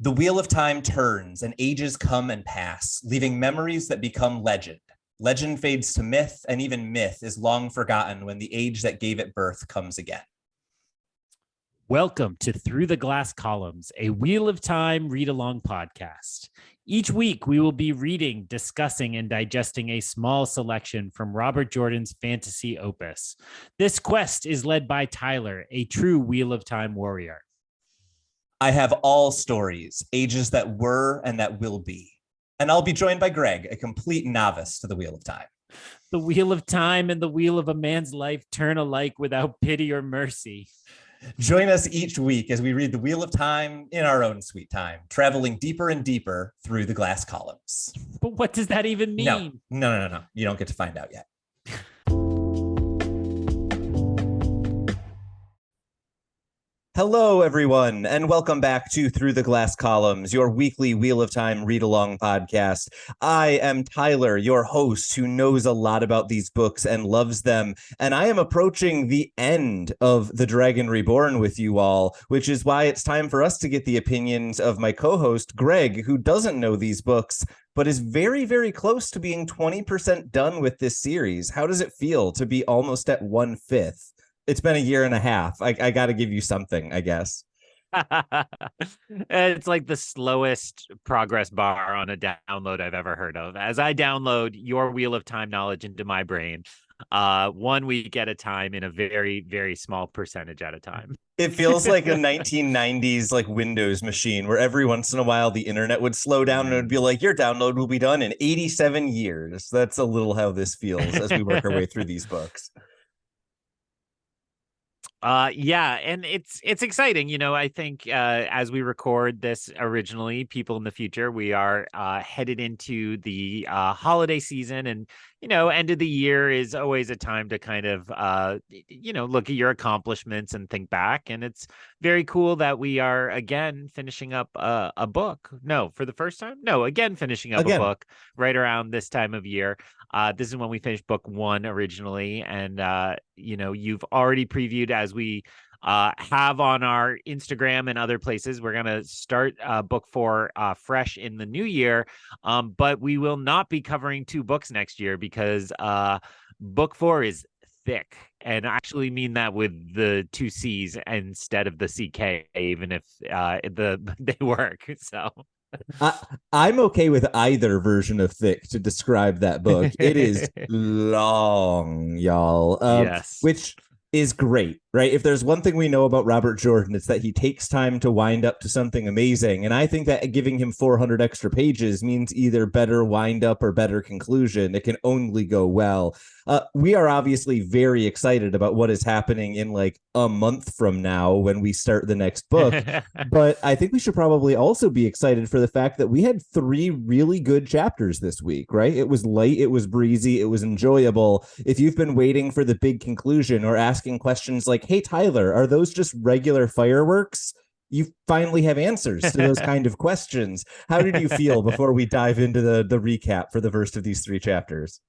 The wheel of time turns and ages come and pass, leaving memories that become legend. Legend fades to myth, and even myth is long forgotten when the age that gave it birth comes again. Welcome to Through the Glass Columns, a Wheel of Time read-along podcast. Each week, we will be reading, discussing, and digesting a small selection from Robert Jordan's fantasy opus. This quest is led by Tylor, a true Wheel of Time warrior. I have all stories, ages that were and that will be. And I'll be joined by Greg, a complete novice to the Wheel of Time. The Wheel of Time and the wheel of a man's life turn alike without pity or mercy. Join us each week as we read the Wheel of Time in our own sweet time, traveling deeper and deeper through the glass columns. But what does that even mean? No. You don't get to find out yet. Hello, everyone, and welcome back to Through the Glass Columns, your weekly Wheel of Time read-along podcast. I am Tylor, your host who knows a lot about these books and loves them, and I am approaching the end of The Dragon Reborn with you all, which is why it's time for us to get the opinions of my co-host, Greg, who doesn't know these books, but is very, very close to being 20% done with this series. How does it feel to be almost at 1/5? It's been a year and a half. I got to give you something, I guess. It's like the slowest progress bar on a download I've ever heard of. As I download your Wheel of Time knowledge into my brain, 1 week at a time in a very, very small percentage at a time. It feels like a 1990s like Windows machine where every once in a while the internet would slow down and it would be like, your download will be done in 87 years. That's a little how this feels as we work our way through these books. Yeah, and it's exciting. You know, I think as we record this originally, people in the future, we are headed into the holiday season, and end of the year is always a time to kind of look at your accomplishments and think back. And it's very cool that we are again finishing up a book. No, for the first time? No, again finishing up a book right around this time of year. This is when we finished book 1 originally, and you've already previewed, as we have on our Instagram and other places. We're gonna start book 4 fresh in the new year, but we will not be covering 2 books next year because book 4 is thick, and I actually mean that with the 2 C's instead of the CK, even if they work. So. I'm okay with either version of thick to describe that book. It is long, y'all. Yes. Which is great, right? If there's one thing we know about Robert Jordan, it's that he takes time to wind up to something amazing. And I think that giving him 400 extra pages means either better wind up or better conclusion. It can only go well. We are obviously very excited about what is happening in like a month from now when we start the next book. But I think we should probably also be excited for the fact that we had 3 really good chapters this week, right? It was light, it was breezy, it was enjoyable. If you've been waiting for the big conclusion or asking questions like, hey, Tylor, are those just regular fireworks? You finally have answers to those kind of questions. How did you feel before we dive into the recap for the first of these 3 chapters?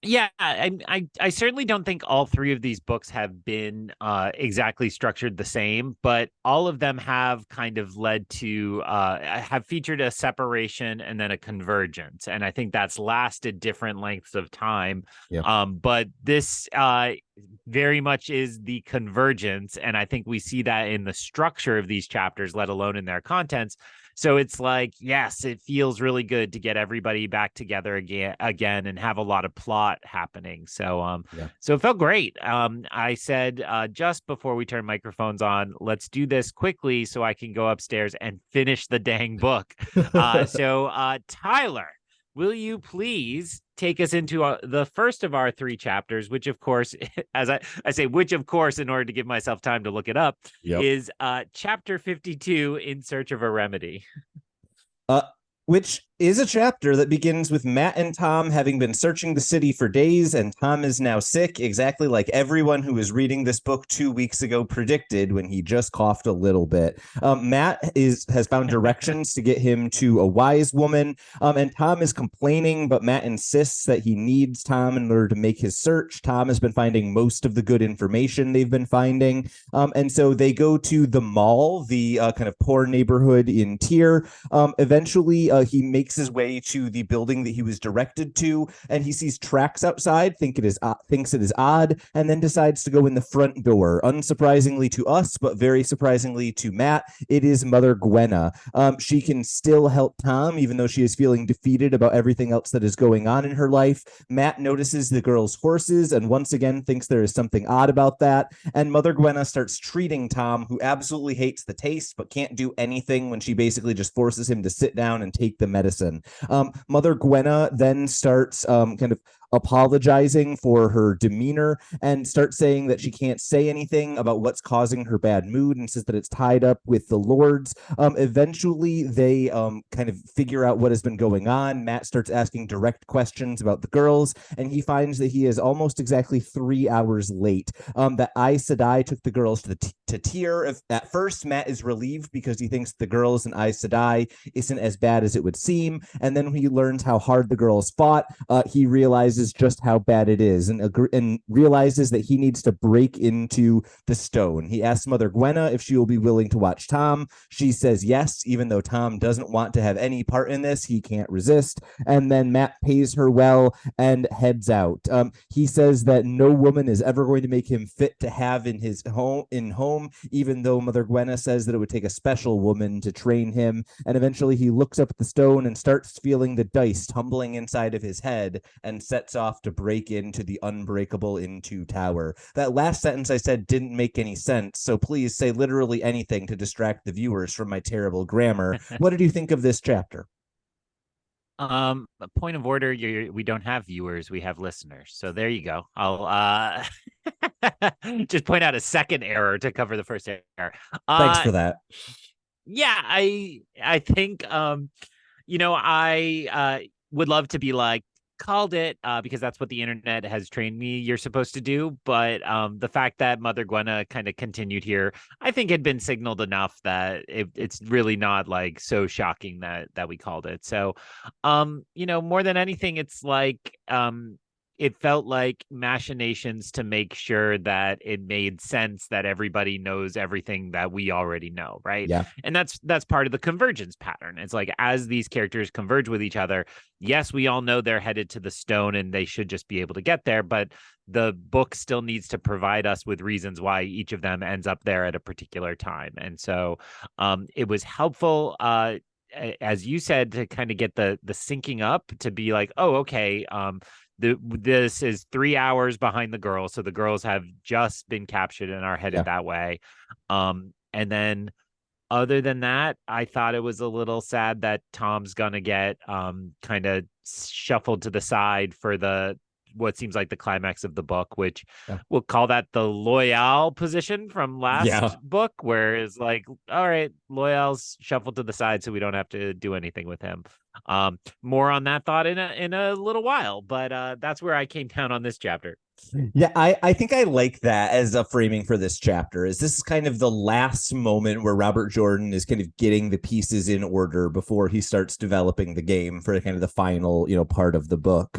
Yeah, I certainly don't think all 3 of these books have been exactly structured the same, but all of them have kind of led to have featured a separation and then a convergence, and I think that's lasted different lengths of time. Yeah. But this very much is the convergence, and I think we see that in the structure of these chapters, let alone in their contents. So it's like, yes, it feels really good to get everybody back together again and have a lot of plot happening. So so it felt great. I said just before we turn microphones on, let's do this quickly so I can go upstairs and finish the dang book. So Tylor, will you please take us into the first of our 3 chapters, which, of course, as I say, which, of course, in order to give myself time to look it up, is chapter 52, In Search of a Remedy. Which is a chapter that begins with Matt and Tom having been searching the city for days, and Tom is now sick, exactly like everyone who was reading this book 2 weeks ago predicted when he just coughed a little bit. Matt has found directions to get him to a wise woman, and Tom is complaining, but Matt insists that he needs Tom in order to make his search. Tom has been finding most of the good information they've been finding, and so they go to the mall, the kind of poor neighborhood in Tyr. Eventually, he makes his way to the building that he was directed to, and he sees tracks outside, thinks it is odd, and then decides to go in the front door. Unsurprisingly to us, but very surprisingly to Matt, it is Mother Gwenna. She can still help Tom, even though she is feeling defeated about everything else that is going on in her life. Matt notices the girl's horses and once again thinks there is something odd about that. And Mother Gwenna starts treating Tom, who absolutely hates the taste but can't do anything when she basically just forces him to sit down and take the medicine. Mother Gwenna then starts kind of apologizing for her demeanor and starts saying that she can't say anything about what's causing her bad mood and says that it's tied up with the lords. Eventually, they kind of figure out what has been going on. Matt starts asking direct questions about the girls, and he finds that he is almost exactly 3 hours late. That Aes Sedai took the girls to Tyr. At first, Matt is relieved because he thinks the girls in Aes Sedai isn't as bad as it would seem, and then when he learns how hard the girls fought, he realizes just how bad it is and realizes that he needs to break into the stone. He asks Mother Gwenna if she will be willing to watch Tom. She says yes, even though Tom doesn't want to have any part in this. He can't resist. And then Matt pays her well and heads out. He says that no woman is ever going to make him fit to have in his home, even though Mother Gwenna says that it would take a special woman to train him. And eventually he looks up at the stone and starts feeling the dice tumbling inside of his head and sets off to break into the unbreakable into tower. That last sentence I said didn't make any sense, so please say literally anything to distract the viewers from my terrible grammar. What did you think of this chapter? A point of order, we don't have viewers, we have listeners. So there you go. I'll just point out a second error to cover the first error. Thanks for that. Yeah, I think I would love to be like, called it, because that's what the internet has trained me you're supposed to do. But the fact that Mother Gwenna kind of continued here, I think had been signaled enough that it's really not like so shocking that we called it. So more than anything, it's like it felt like machinations to make sure that it made sense that everybody knows everything that we already know, right? Yeah. And that's part of the convergence pattern. It's like as these characters converge with each other, yes, we all know they're headed to the stone and they should just be able to get there, but the book still needs to provide us with reasons why each of them ends up there at a particular time. And so it was helpful, as you said, to kind of get the syncing up to be like, oh, okay, this is 3 hours behind the girls, so the girls have just been captured and are headed that way. And then other than that, I thought it was a little sad that Tom's gonna get kind of shuffled to the side for the what seems like the climax of the book, which we'll call that the Loyal position from last book, where it's like, all right, Loyal's shuffled to the side so we don't have to do anything with him. More on that thought in a little while, but that's where I came down on this chapter. Yeah, I think I like that as a framing for this chapter. Is this is kind of the last moment where Robert Jordan is kind of getting the pieces in order before he starts developing the game for kind of the final, part of the book.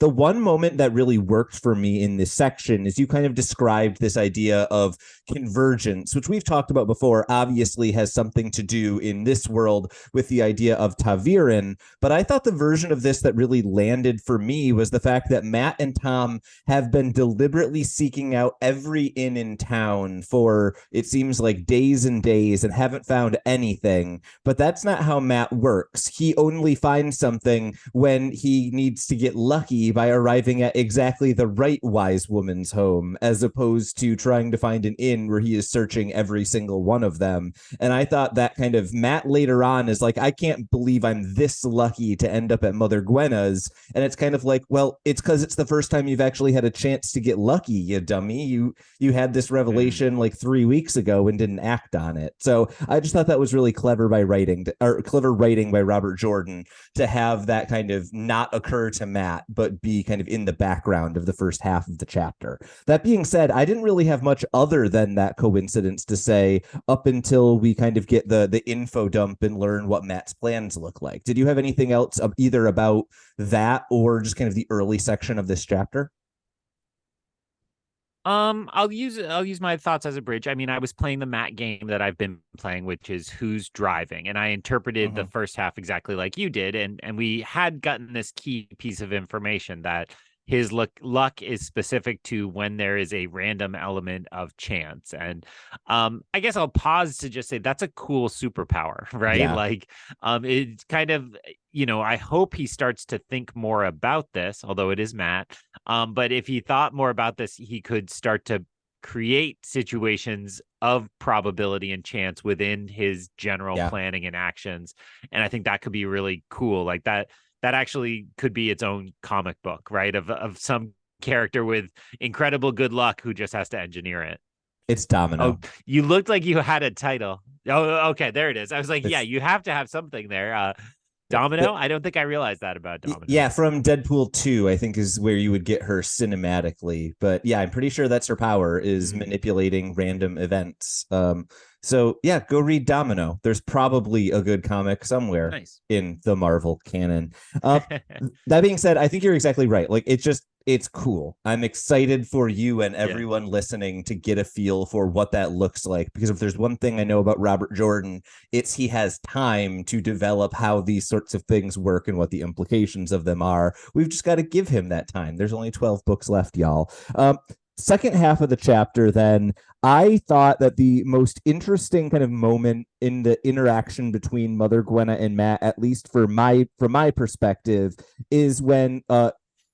The one moment that really worked for me in this section is you kind of described this idea of convergence, which we've talked about before, obviously has something to do in this world with the idea of ta'veren. But I thought the version of this that really landed for me was the fact that Matt and Tom have been deliberately seeking out every inn in town for, it seems like, days and days and haven't found anything. But that's not how Matt works. He only finds something when he needs to get lucky by arriving at exactly the right wise woman's home, as opposed to trying to find an inn where he is searching every single one of them. And I thought that kind of Matt later on is like, I can't believe I'm this lucky to end up at Mother Gwenna's. And it's kind of like, well, it's because it's the first time you've actually had a chance to get lucky, you dummy. You had this revelation like 3 weeks ago and didn't act on it. So I just thought that was really clever writing by Robert Jordan to have that kind of not occur to Matt, but be kind of in the background of the first half of the chapter. That being said, I didn't really have much other than that coincidence to say up until we kind of get the info dump and learn what Matt's plans look like. Did you have anything else either about that or just kind of the early section of this chapter? I'll use my thoughts as a bridge. I mean, I was playing the Matt game that I've been playing, which is Who's Driving, and I interpreted the first half exactly like you did, and we had gotten this key piece of information that his luck is specific to when there is a random element of chance. And I guess I'll pause to just say that's a cool superpower, right? Yeah. Like it's kind of, I hope he starts to think more about this, although it is Matt. But if he thought more about this, he could start to create situations of probability and chance within his general planning and actions. And I think that could be really cool. Like that actually could be its own comic book, right? Of some character with incredible good luck who just has to engineer it. It's Domino. Oh, you looked like you had a title. Oh, okay, there it is. I was like, yeah, you have to have something there. Domino? I don't think I realized that about Domino. Yeah, from Deadpool 2, I think is where you would get her cinematically. But yeah, I'm pretty sure that's her power is manipulating random events. So yeah, go read Domino. There's probably a good comic somewhere in the Marvel canon. That being said, I think you're exactly right. Like it's cool. I'm excited for you and everyone listening to get a feel for what that looks like. Because if there's one thing I know about Robert Jordan, it's he has time to develop how these sorts of things work and what the implications of them are. We've just got to give him that time. There's only 12 books left, y'all. Second half of the chapter, then, I thought that the most interesting kind of moment in the interaction between Mother Gwenna and Matt, at least from my perspective, is when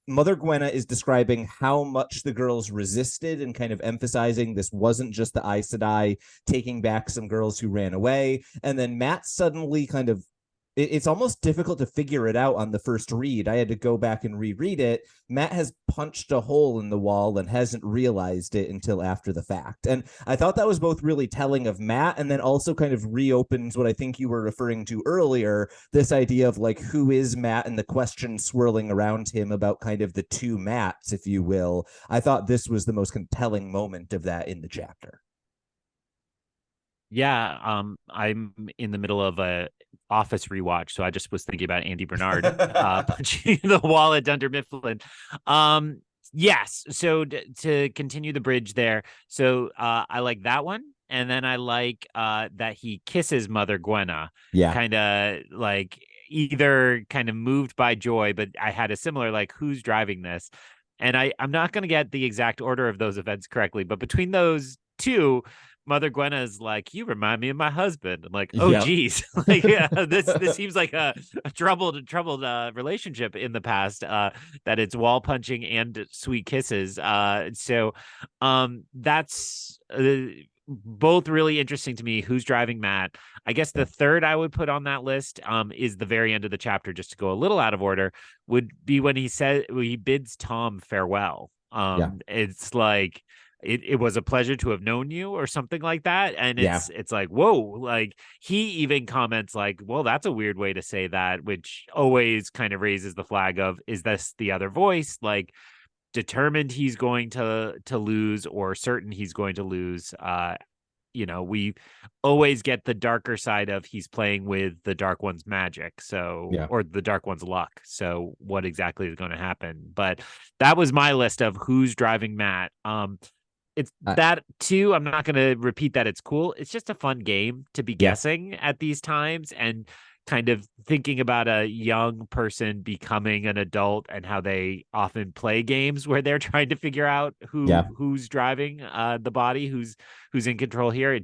Mother Gwenna is describing how much the girls resisted and kind of emphasizing this wasn't just the Aes Sedai taking back some girls who ran away. And then Matt suddenly kind of, it's almost difficult to figure it out on the first read. I had to go back and reread it. Matt has punched a hole in the wall and hasn't realized it until after the fact. And I thought that was both really telling of Matt and then also kind of reopens what I think you were referring to earlier, this idea of like, who is Matt and the question swirling around him about kind of the two Matts, if you will. I thought this was the most compelling moment of that in the chapter. Yeah, I'm in the middle of a Office rewatch, so I just was thinking about Andy Bernard punching the wall at Dunder Mifflin. Yes, so to continue the bridge there, so I like that one, and then I like that he kisses Mother Gwenna. Yeah, kind of like either kind of moved by joy, but I had a similar like, who's driving this? And I'm not going to get the exact order of those events correctly, but between those two, Mother Gwenna is like, you remind me of my husband. I'm like, oh geez, like this seems like a troubled relationship in the past. That it's wall punching and sweet kisses. So that's both really interesting to me. Who's driving Matt? I guess the third I would put on that list is the very end of the chapter, just to go a little out of order, would be when he bids Tom farewell. It's like, it was a pleasure to have known you or something like that. And it's like, whoa, like he even comments like, well, that's a weird way to say that, which always kind of raises the flag of, is this the other voice? Like determined he's going to lose or certain he's going to lose. We always get the darker side of he's playing with the Dark One's magic. So, or the Dark One's luck. So what exactly is going to happen? But that was my list of who's driving Matt. It's that too. I'm not going to repeat that. It's cool. It's just a fun game to be guessing at these times and kind of thinking about a young person becoming an adult and how they often play games where they're trying to figure out who's driving the body, who's in control here.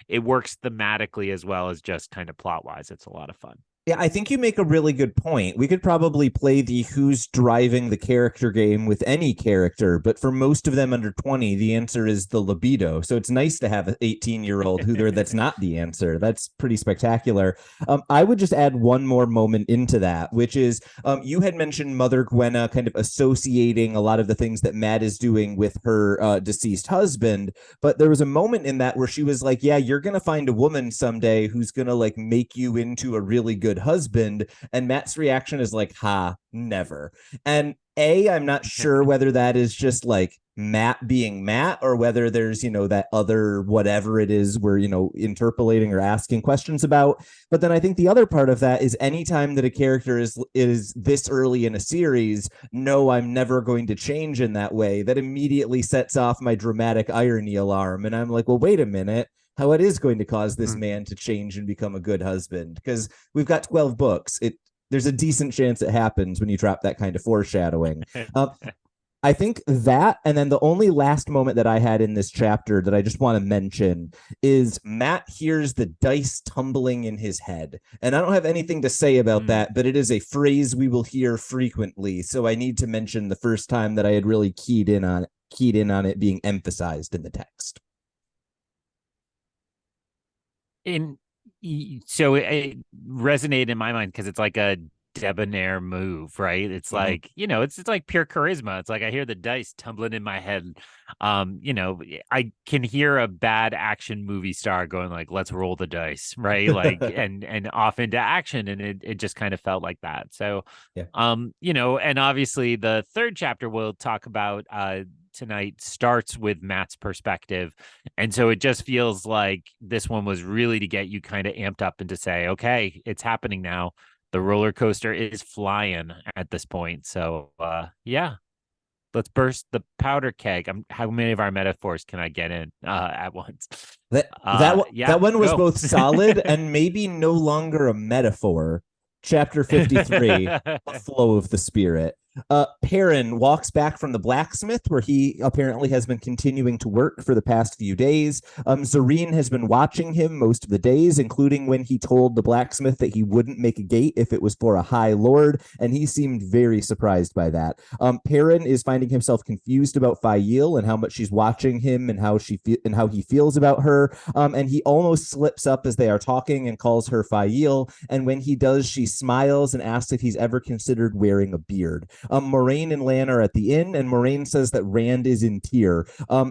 It works thematically as well as just kind of plot wise. It's a lot of fun. Yeah, I think you make a really good point. We could probably play the who's driving the character game with any character, but for most of them under 20, the answer is the libido. So it's nice to have an 18-year-old who there that's not the answer. That's pretty spectacular. I would just add one more moment into that, which is you had mentioned Mother Gwenna kind of associating a lot of the things that Matt is doing with her deceased husband. But there was a moment in that where she was like, yeah, you're going to find a woman someday who's going to like make you into a really good husband. And Matt's reaction is like, ha, never. And I'm not sure whether that is just like Matt being Matt or whether there's, that other whatever it is we're, interpolating or asking questions about. But then I think the other part of that is anytime that a character is this early in a series, no, I'm never going to change in that way. That immediately sets off my dramatic irony alarm. And I'm like, well, wait a minute. How it is going to cause this man to change and become a good husband because we've got 12 books. There's a decent chance it happens when you drop that kind of foreshadowing. I think that, and then the only last moment that I had in this chapter that I just want to mention is Matt hears the dice tumbling in his head. And I don't have anything to say about that, but it is a phrase we will hear frequently. So I need to mention the first time that I had really keyed in on it being emphasized in the text. in so it resonated in my mind because it's like a debonair move, right? It's like, it's like pure charisma. It's like I hear the dice tumbling in my head. I can hear a bad action movie star going like, let's roll the dice, right? Like and off into action. And it just kind of felt like that. So Yeah. and obviously the third chapter we'll talk about tonight starts with Matt's perspective. And so it just feels like this one was really to get you kind of amped up and to say, okay, it's happening now. The roller coaster is flying at this point. So yeah, let's burst the powder keg. How many of our metaphors can I get in at once? That Yeah, one was go. both solid and maybe no longer a metaphor. Chapter 53, A Flow of the Spirit. Perrin walks back from the blacksmith where he apparently has been continuing to work for the past few days. Zareen has been watching him most of the days, including when he told the blacksmith that he wouldn't make a gate if it was for a high lord, and he seemed very surprised by that. Perrin is finding himself confused about Fael and how much she's watching him and how he feels about her. And he almost slips up as they are talking and calls her Fael. And when he does, she smiles and asks if he's ever considered wearing a beard. Moraine and Lan are at the inn, and Moraine says that Rand is in Tyr.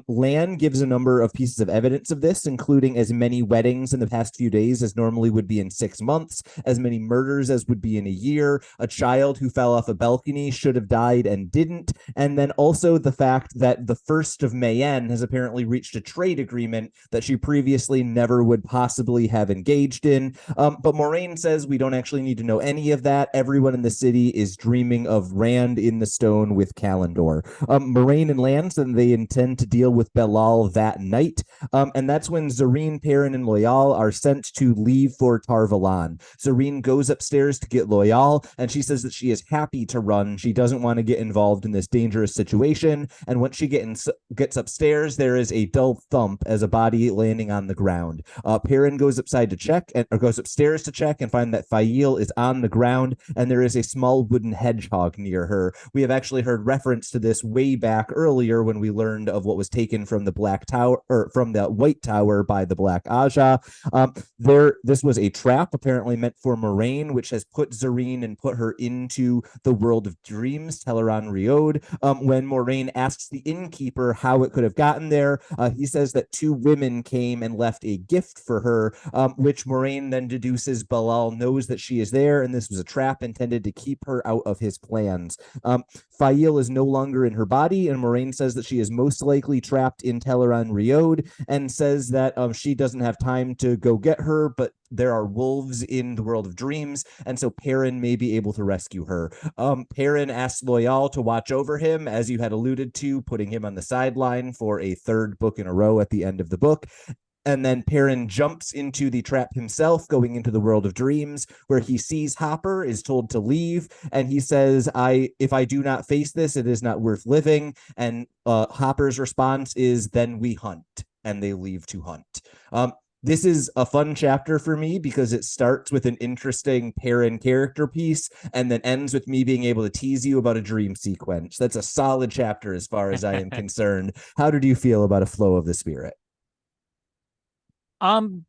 Lan gives a number of pieces of evidence of this, including as many weddings in the past few days as normally would be in 6 months, as many murders as would be in a year, a child who fell off a balcony should have died and didn't, and then also the fact that the first of Mayenne has apparently reached a trade agreement that she previously never would possibly have engaged in. But Moraine says we don't actually need to know any of that. Everyone in the city is dreaming of Rand in the stone with Calendor. Moraine and Lance, and they intend to deal with Belal that night. And that's when Zareen, Perrin, and Loyal are sent to leave for Tarvalon. Zareen goes upstairs to get Loyal, and she says that she is happy to run. She doesn't want to get involved in this dangerous situation. And once she gets upstairs, there is a dull thump as a body landing on the ground. Perrin goes goes upstairs to check and find that Fael is on the ground, and there is a small wooden hedgehog near her. We have actually heard reference to this way back earlier when we learned of what was taken from the Black Tower or from the White Tower by the Black Aja. This was a trap apparently meant for Moraine, which has put Zareen and put her into the world of dreams, Teleron Riod. When Moraine asks the innkeeper how it could have gotten there, he says that 2 women came and left a gift for her, which Moraine then deduces Belal knows that she is there, and this was a trap intended to keep her out of his plans. Fael is no longer in her body, and Moraine says that she is most likely trapped in Teleron Riod, and says that she doesn't have time to go get her, but there are wolves in the world of dreams, and so Perrin may be able to rescue her. Perrin asks Loyal to watch over him, as you had alluded to, putting him on the sideline for a 3rd book in a row at the end of the book. And then Perrin jumps into the trap himself, going into the world of dreams, where he sees Hopper, is told to leave, and he says, if I do not face this, it is not worth living. And Hopper's response is, then we hunt. And they leave to hunt. this is a fun chapter for me because it starts with an interesting Perrin character piece and then ends with me being able to tease you about a dream sequence. That's a solid chapter as far as I am concerned. How did you feel about A Flow of the Spirit? Um,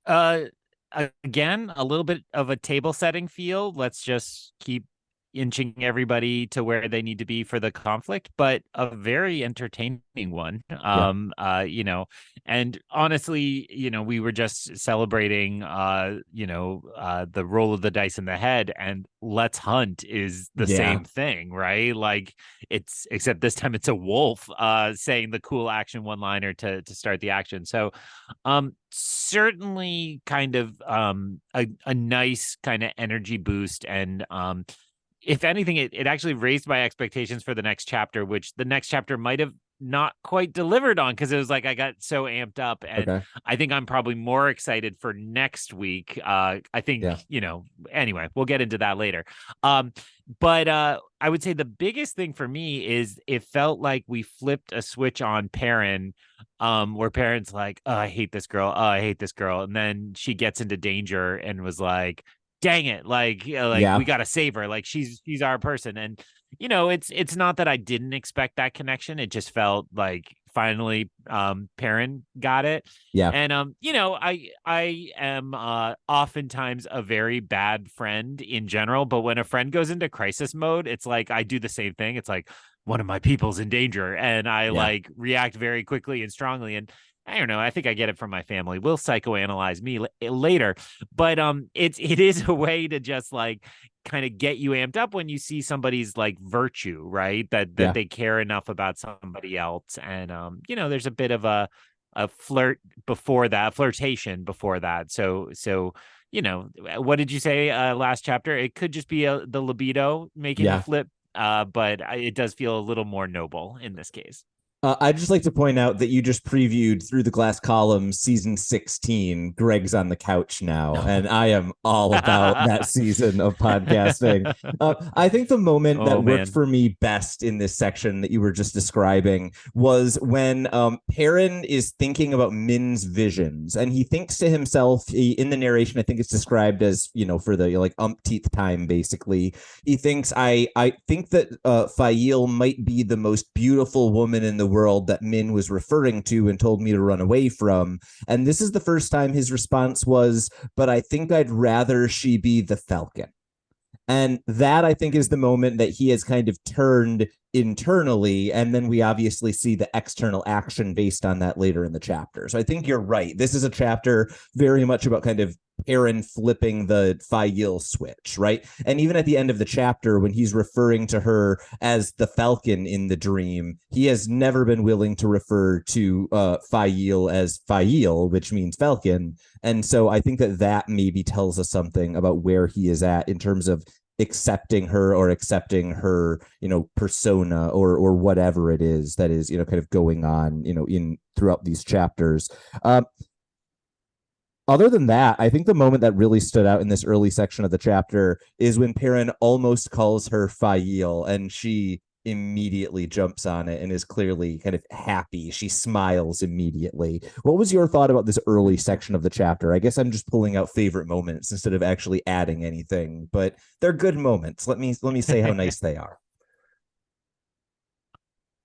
uh, Again, a little bit of a table setting feel. Let's just keep inching everybody to where they need to be for the conflict, but a very entertaining one. Yeah. And honestly, we were just celebrating the roll of the dice in the head, and let's hunt is the Yeah. same thing, right? Like, it's except this time it's a wolf saying the cool action one liner to start the action. So certainly kind of a nice kind of energy boost. And if anything, it actually raised my expectations for the next chapter, which the next chapter might have not quite delivered on, because it was like I got so amped up. And Okay. I think I'm probably more excited for next week. I Yeah. think, anyway, we'll get into that later. um but I would say the biggest thing for me is it felt like we flipped a switch on Perrin, where Perrin's like, oh, I hate this girl, oh, I hate this girl, and then she gets into danger and was like, dang it, like we Yeah. gotta save her, like she's our person. And it's not that I didn't expect that connection, it just felt like finally Perrin got it. Yeah. And I am oftentimes a very bad friend in general, but when a friend goes into crisis mode, it's like I do the same thing. It's like one of my people's in danger, and I Yeah. like react very quickly and strongly. And I don't know, I think I get it from my family. We'll psychoanalyze me later, but it is a way to just like kind of get you amped up when you see somebody's like virtue, right? That Yeah. they care enough about somebody else. And there's a bit of a flirtation before that. So what did you say last chapter? It could just be the libido making you Yeah. flip, but it does feel a little more noble in this case. I'd just like to point out that you just previewed Through the Glass Column season 16. Greg's on the couch now, and I am all about that season of podcasting. I think the moment Oh that worked man. for me best in this section that you were just describing was when Perrin is thinking about Min's visions, and he thinks to himself, in the narration, I think it's described as, for the like umpteenth time, basically, he thinks, I think that Fail might be the most beautiful woman in the world that Min was referring to and told me to run away from. And this is the first time his response was, but I think I'd rather she be the Falcon. And that, I think, is the moment that he has kind of turned internally. And then we obviously see the external action based on that later in the chapter. So I think you're right. This is a chapter very much about kind of Aaron flipping the Fail switch, right? And even at the end of the chapter, when he's referring to her as the Falcon in the dream, he has never been willing to refer to Fail as Fail, which means Falcon. And so I think that maybe tells us something about where he is at in terms of accepting her or accepting her, persona or whatever it is that is, kind of going on, in throughout these chapters. Other than that, I think the moment that really stood out in this early section of the chapter is when Perrin almost calls her Fail, and she immediately jumps on it and is clearly kind of happy. She smiles immediately. What was your thought about this early section of the chapter? I guess I'm just pulling out favorite moments instead of actually adding anything, but they're good moments. Let me say how nice they are.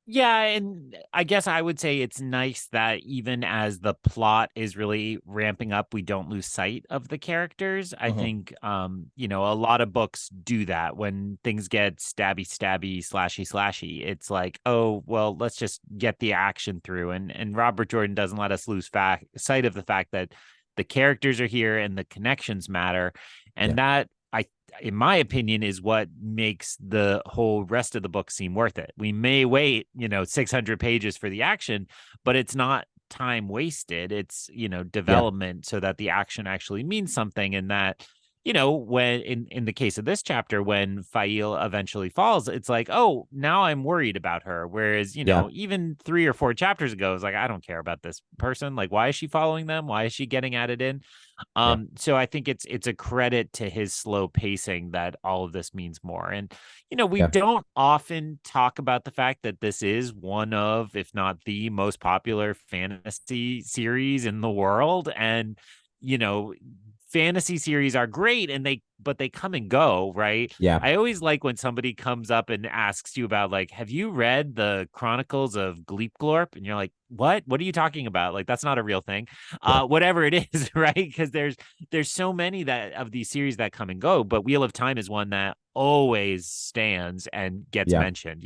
Yeah, and I guess I would say it's nice that even as the plot is really ramping up, we don't lose sight of the characters. I Uh-huh. think a lot of books do that when things get stabby, stabby, slashy, slashy. It's like, oh, well, let's just get the action through. And Robert Jordan doesn't let us lose sight of the fact that the characters are here and the connections matter. Yeah. And that, in my opinion, is what makes the whole rest of the book seem worth it. We may wait, 600 pages for the action, but it's not time wasted. It's, Yeah. development so that the action actually means something. And that, when in the case of this chapter, when Fail eventually falls, it's like, oh, now I'm worried about her. Whereas, Yeah. even 3 or 4 chapters ago, it's like, I don't care about this person. Like, why is she following them? Why is she getting added in? Yeah. So I think it's a credit to his slow pacing that all of this means more. And we Yeah. don't often talk about the fact that this is one of, if not the most popular fantasy series in the world. And you know, fantasy series are great but they come and go, right? Yeah. I always like when somebody comes up and asks you about, like, have you read the Chronicles of Gleepglorp? And you're like, what are you talking about? Like, that's not a real thing. Yeah. Whatever it is, right? Because there's so many that of these series that come and go, but Wheel of Time is one that always stands and gets Yeah. mentioned.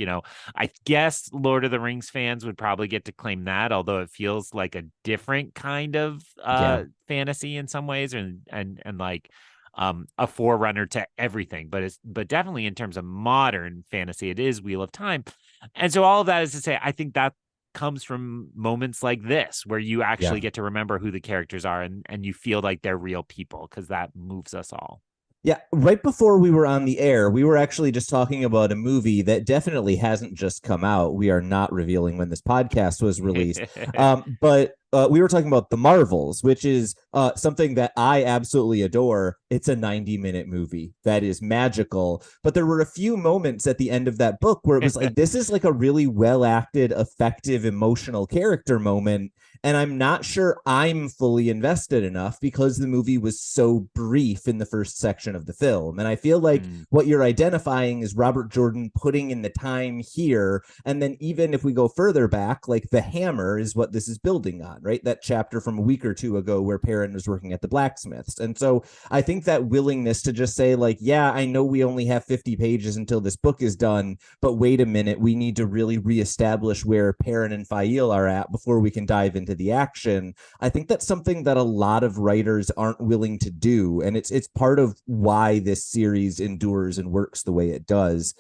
I guess Lord of the Rings fans would probably get to claim that, although it feels like a different kind of Yeah. fantasy in some ways, and like a forerunner to everything. But definitely in terms of modern fantasy, it is Wheel of Time. And so all of that is to say, I think that comes from moments like this where you Yeah. actually get to remember who the characters are, and you feel like they're real people, because that moves us all. Yeah, right before we were on the air, we were actually just talking about a movie that definitely hasn't just come out. We are not revealing when this podcast was released. But we were talking about The Marvels, which is something that I absolutely adore. It's a 90-minute movie that is magical. But there were a few moments at the end of that book where it was like, this is like a really well acted, effective, emotional character moment. And I'm not sure I'm fully invested enough because the movie was so brief in the first section of the film. And I feel like Mm, what you're identifying is Robert Jordan putting in the time here. And then even if we go further back, like The Hammer is what this is building on, right? That chapter from a week or two ago where Perrin was working at the blacksmiths. And so I think that willingness to just say, like, yeah, I know we only have 50 pages until this book is done, but wait a minute, we need to really reestablish where Perrin and Fail are at before we can dive into the action. I think that's something that a lot of writers aren't willing to do, and it's part of why this series endures and works the way it does.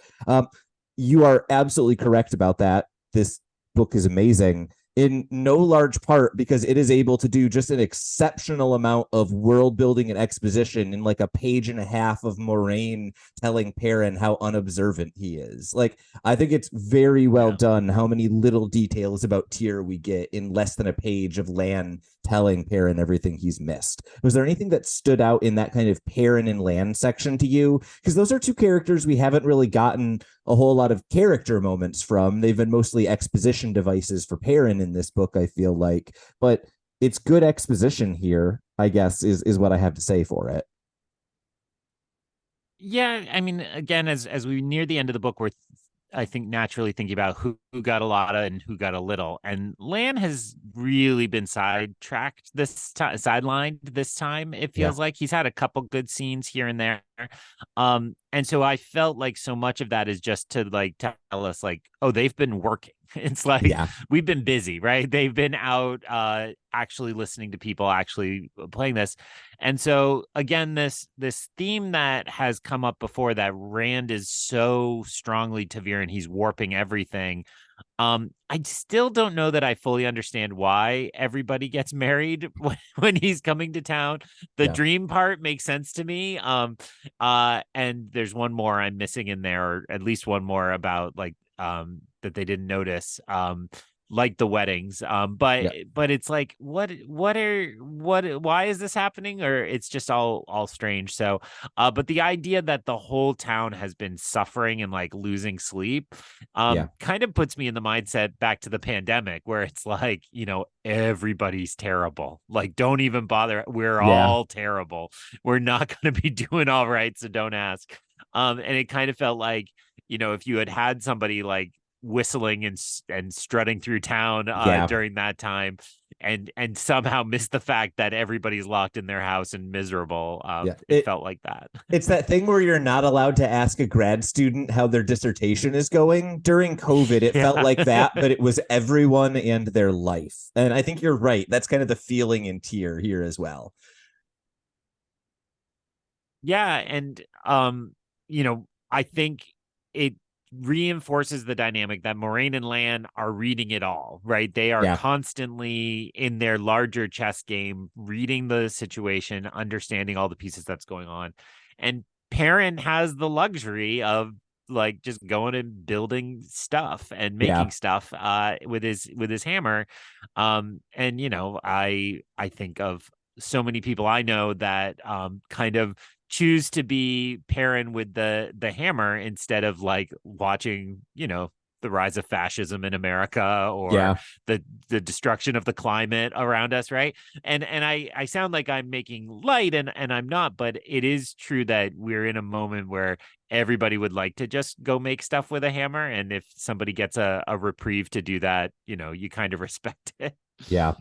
You are absolutely correct about that. This book is amazing in no large part because it is able to do just an exceptional amount of world building and exposition in like a page and a half of Moraine telling Perrin how unobservant he is. Like, I think it's very well yeah. done how many little details about Tyr we get in less than a page of Lan telling Perrin everything he's missed. Was there anything that stood out in that kind of Perrin and Lan section to you? Because those are two characters we haven't really gotten a whole lot of character moments from. They've been mostly exposition devices for Perrin in this book, I feel like. But it's good exposition here, I guess, is what I have to say for it. Yeah, I mean, again, as we near the end of the book, we're I think naturally thinking about who got a lot of and who got a little. And Lan has really been sidetracked sidelined this time. It Yeah. feels like he's had a couple good scenes here and there. And so I felt like so much of that is just to like tell us, like, oh, they've been working. It's like Yeah. we've been busy, right? They've been out actually listening to people, actually playing this. And so again, this theme that has come up before, that Rand is so strongly Tavir and he's warping everything. I still don't know that I fully understand why everybody gets married when he's coming to town. The Yeah. dream part makes sense to me. And there's one more I'm missing in there, or at least one more about like that they didn't notice. Like the weddings. Yeah. But it's like, why is this happening? Or it's just all strange. So but the idea that the whole town has been suffering and like losing sleep Yeah. kind of puts me in the mindset back to the pandemic, where it's like, everybody's terrible. Like, don't even bother. We're Yeah. all terrible. We're not going to be doing all right. So don't ask. And it kind of felt like, if you had somebody like whistling and strutting through town Yeah. during that time, and somehow missed the fact that everybody's locked in their house and miserable. Yeah. It felt like that. It's that thing where you're not allowed to ask a grad student how their dissertation is going. During COVID, it felt Yeah. like that, but it was everyone and their life. And I think you're right. That's kind of the feeling in Tyr here as well. Yeah, and I think it reinforces the dynamic that Moraine and Lan are reading it all, right? They are Yeah. constantly in their larger chess game, reading the situation, understanding all the pieces that's going on. And Perrin has the luxury of like just going and building stuff and Yeah. making stuff with his hammer. And I think of so many people I know that kind of choose to be Perrin with the hammer instead of like watching, the rise of fascism in America or Yeah. the destruction of the climate around us, right? And I sound like I'm making light and I'm not, but it is true that we're in a moment where everybody would like to just go make stuff with a hammer. And if somebody gets a reprieve to do that, you kind of respect it. Yeah.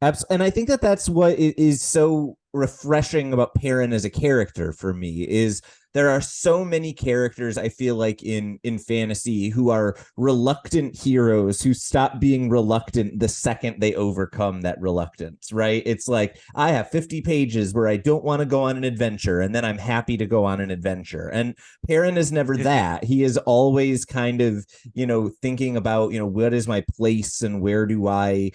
And I think that that's what is so refreshing about Perrin as a character for me is there are so many characters I feel like in fantasy who are reluctant heroes who stop being reluctant the second they overcome that reluctance, right? It's like I have 50 pages where I don't want to go on an adventure and then I'm happy to go on an adventure. And Perrin is never that. He is always kind of, thinking about, what is my place and where do I,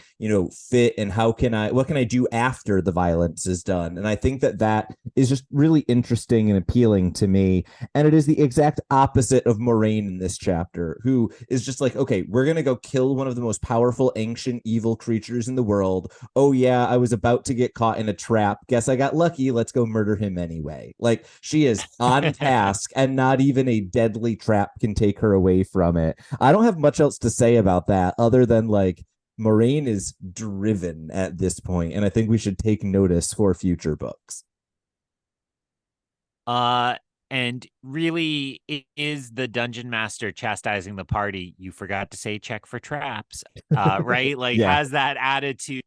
fit and what can I do after the violence is done? And I think that that is just really interesting and appealing to me. And it is the exact opposite of Moraine in this chapter, who is just like, okay, we're going to go kill one of the most powerful, ancient, evil creatures in the world. Oh, yeah, I was about to get caught in a trap. Guess I got lucky. Let's go murder him anyway. Like, she is on task, and not even a deadly trap can take her away from it. I don't have much else to say about that other than, like, Moraine is driven at this point, and I think we should take notice for future books. Uh, and really, it is the dungeon master chastising the party. You forgot to say check for traps, right? Like Yeah. has that attitude,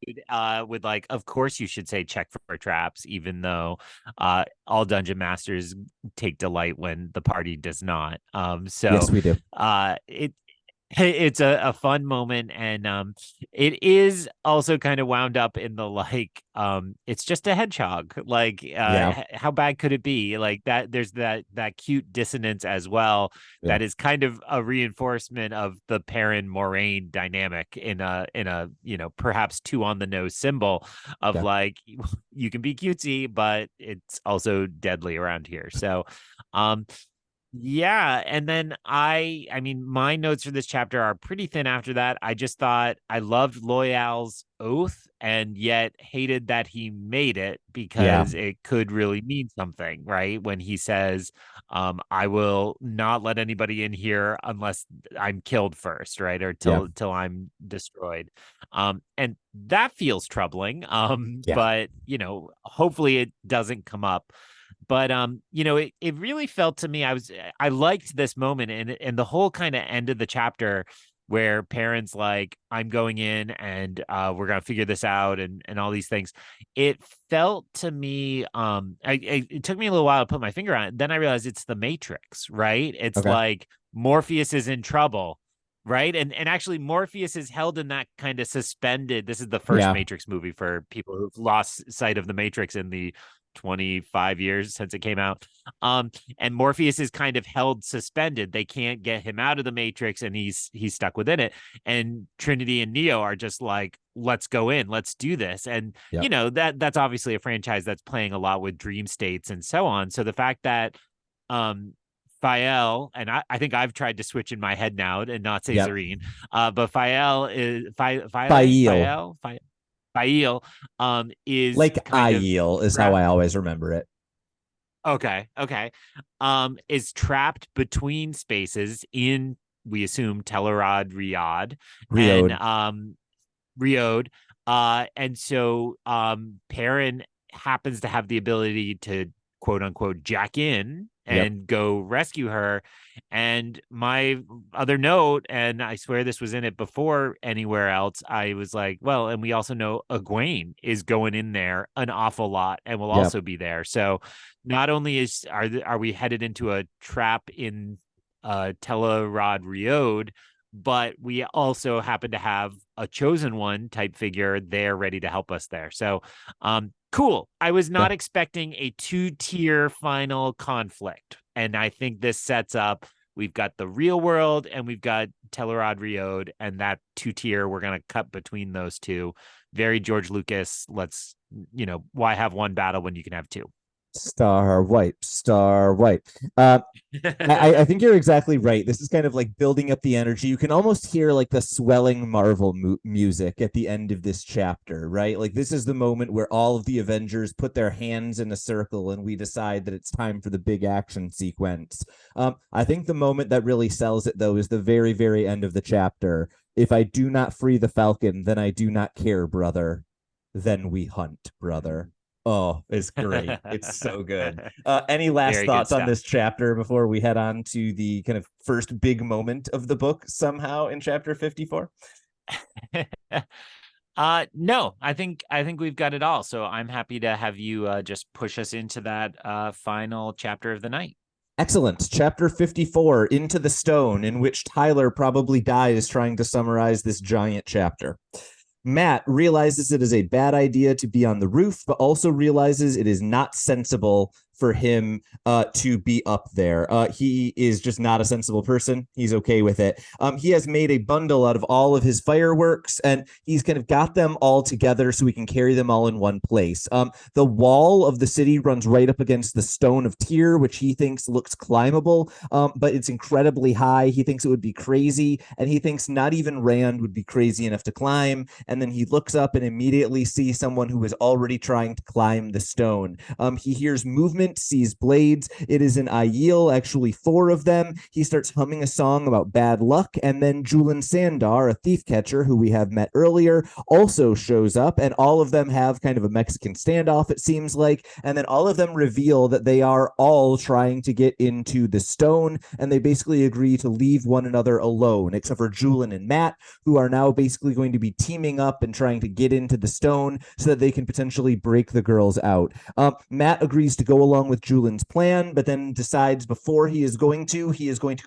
with like, of course you should say check for traps, even though, all dungeon masters take delight when the party does not. Yes, we do. It's a fun moment, and it is also kind of wound up in the like it's just a hedgehog, like Yeah. how bad could it be, like that there's that cute dissonance as well, Yeah. that is kind of a reinforcement of the Perrin Moraine dynamic in a perhaps too on the nose symbol of Yeah. like you can be cutesy but it's also deadly around here. So um yeah, and then I mean my notes for this chapter are pretty thin after that. I just thought I loved Loyal's oath and yet hated that he made it Yeah. because it could really mean something, right? When he says, I will not let anybody in here unless I'm killed first, right? Or Yeah. till I'm destroyed. And that feels troubling. Yeah. But hopefully it doesn't come up. But it really felt to me, I liked this moment and the whole kind of end of the chapter where Perrin's like, I'm going in and we're gonna figure this out and all these things. It felt to me, it took me a little while to put my finger on it. Then I realized it's the Matrix, right? It's Okay. like Morpheus is in trouble. Right. And actually Morpheus is held in that kind of suspended. This is the first Yeah. Matrix movie for people who've lost sight of the Matrix in the 25 years since it came out. And Morpheus is kind of held suspended. They can't get him out of the Matrix and he's stuck within it. And Trinity and Neo are just like, let's go in, let's do this. And Yep. that's obviously a franchise that's playing a lot with dream states and so on. So the fact that um Fael, and I think I've tried to switch in my head now and not say Yep. Zareen, but Fael is Fael. Fael, is Like kind of Aiel is how trapped. I always remember it. Okay. Is trapped between spaces in, we assume, Tellerod Riyadh and Riode. Riode. And so Perrin happens to have the ability to quote unquote jack in Yep. and go rescue her. And my other note, and I swear this was in it before anywhere else, I was like, well, and we also know Egwene is going in there an awful lot and will Yep. also be there. So not only are we headed into a trap in Tellerod Riode, but we also happen to have a chosen one type figure there ready to help us there. So cool. I was Yeah. not expecting a two-tier final conflict. And I think this sets up we've got the real world, and we've got Tellerad Riode, and that 2 tier, we're going to cut between those two. Very George Lucas. Let's, why have one battle when you can have two? Star Wipe, Star Wipe. I think you're exactly right. This is kind of like building up the energy. You can almost hear like the swelling Marvel music at the end of this chapter, right? Like this is the moment where all of the Avengers put their hands in a circle and we decide that it's time for the big action sequence. I think the moment that really sells it, though, is the very, very end of the chapter. If I do not free the Falcon, then I do not care, brother. Then we hunt, brother. Oh, it's great. It's so good. Any last Very good thoughts on stuff. this chapter before we head on to the kind of first big moment of the book somehow in chapter 54? No, I think we've got it all. So I'm happy to have you just push us into that final chapter of the night. Excellent. Chapter 54, Into the Stone, in which Tylor probably dies trying to summarize this giant chapter. Matt realizes it is a bad idea to be on the roof, but also realizes it is not sensible for him to be up there. He is just not a sensible person. He's okay with it. He has made a bundle out of all of his fireworks, and he's kind of got them all together so we can carry them all in one place. The wall of the city runs right up against the Stone of Tyr, which he thinks looks climbable, but it's incredibly high. He thinks it would be crazy, and he thinks not even Rand would be crazy enough to climb. And then he looks up and immediately sees someone who is already trying to climb the stone. He hears movement, sees blades. It is an Aiel, actually 4 of them. He starts humming a song about bad luck, and then Julian Sandar, a thief catcher who we have met earlier, also shows up, and all of them have kind of a Mexican standoff, it seems like, and then all of them reveal that they are all trying to get into the stone, and they basically agree to leave one another alone, except for Julian and Matt, who are now basically going to be teaming up and trying to get into the stone so that they can potentially break the girls out. Matt agrees to go along with Julian's plan, but then decides before he is going to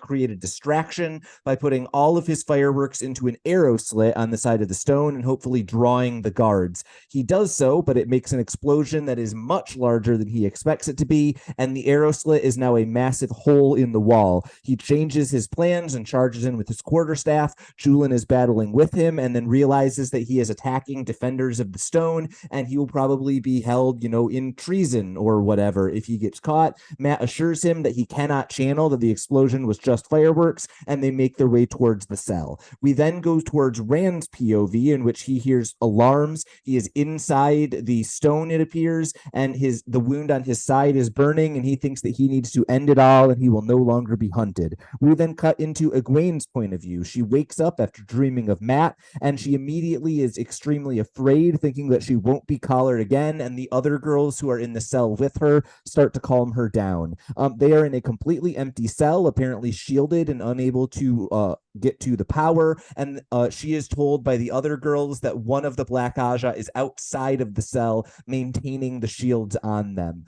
create a distraction by putting all of his fireworks into an arrow slit on the side of the stone and hopefully drawing the guards. He does so, but it makes an explosion that is much larger than he expects it to be, and the arrow slit is now a massive hole in the wall. He changes his plans and charges in with his quarterstaff. Julian is battling with him and then realizes that he is attacking defenders of the stone, and he will probably be held, in treason or whatever if he gets caught. Matt assures him that he cannot channel, that the explosion was just fireworks, and they make their way towards the cell. We then go towards Rand's POV, in which he hears alarms. He is inside the stone, it appears, and the wound on his side is burning, and he thinks that he needs to end it all and he will no longer be hunted. We then cut into Egwene's point of view. She wakes up after dreaming of Matt, and she immediately is extremely afraid, thinking that she won't be collared again, and the other girls who are in the cell with her start to calm her down. They are in a completely empty cell, apparently shielded and unable to get to the power, and she is told by the other girls that one of the Black Aja is outside of the cell maintaining the shields on them.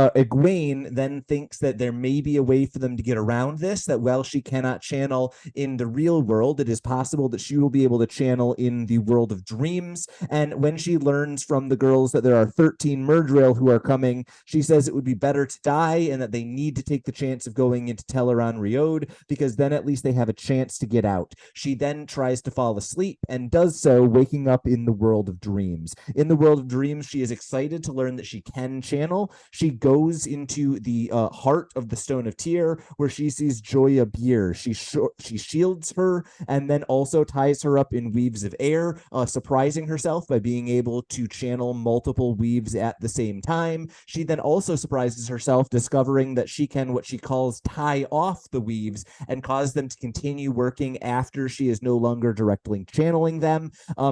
Egwene then thinks that there may be a way for them to get around this, that while she cannot channel in the real world, it is possible that she will be able to channel in the world of dreams. And when she learns from the girls that there are 13 Murdrill who are coming, she says it would be better to die and that they need to take the chance of going into Teleron Riode, because then at least they have a chance to get out. She then tries to fall asleep and does so, waking up in the world of dreams. In the world of dreams, she is excited to learn that she can channel. She goes into the heart of the Stone of Tyr, where she sees Joya Beer. She shields her and then also ties her up in weaves of air, surprising herself by being able to channel multiple weaves at the same time. She then also surprises herself, discovering that she can, what she calls, tie off the weaves and cause them to continue working after she is no longer directly channeling them.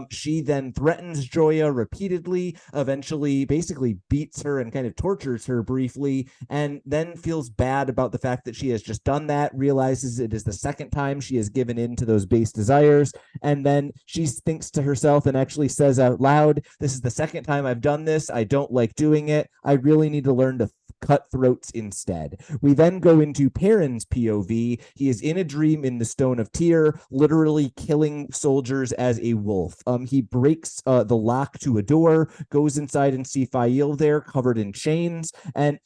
She then threatens Joya repeatedly, eventually basically beats her and kind of tortures her briefly, and then feels bad about the fact that she has just done that, realizes it is the second time she has given in to those base desires, and then she thinks to herself and actually says out loud, "This is the second time I've done this. I don't like doing it. I really need to learn to cut throats instead." We then go into Perrin's POV. He is in a dream in the Stone of Tyr, literally killing soldiers as a wolf. He breaks the lock to a door, goes inside and sees Aiel there covered in chains, and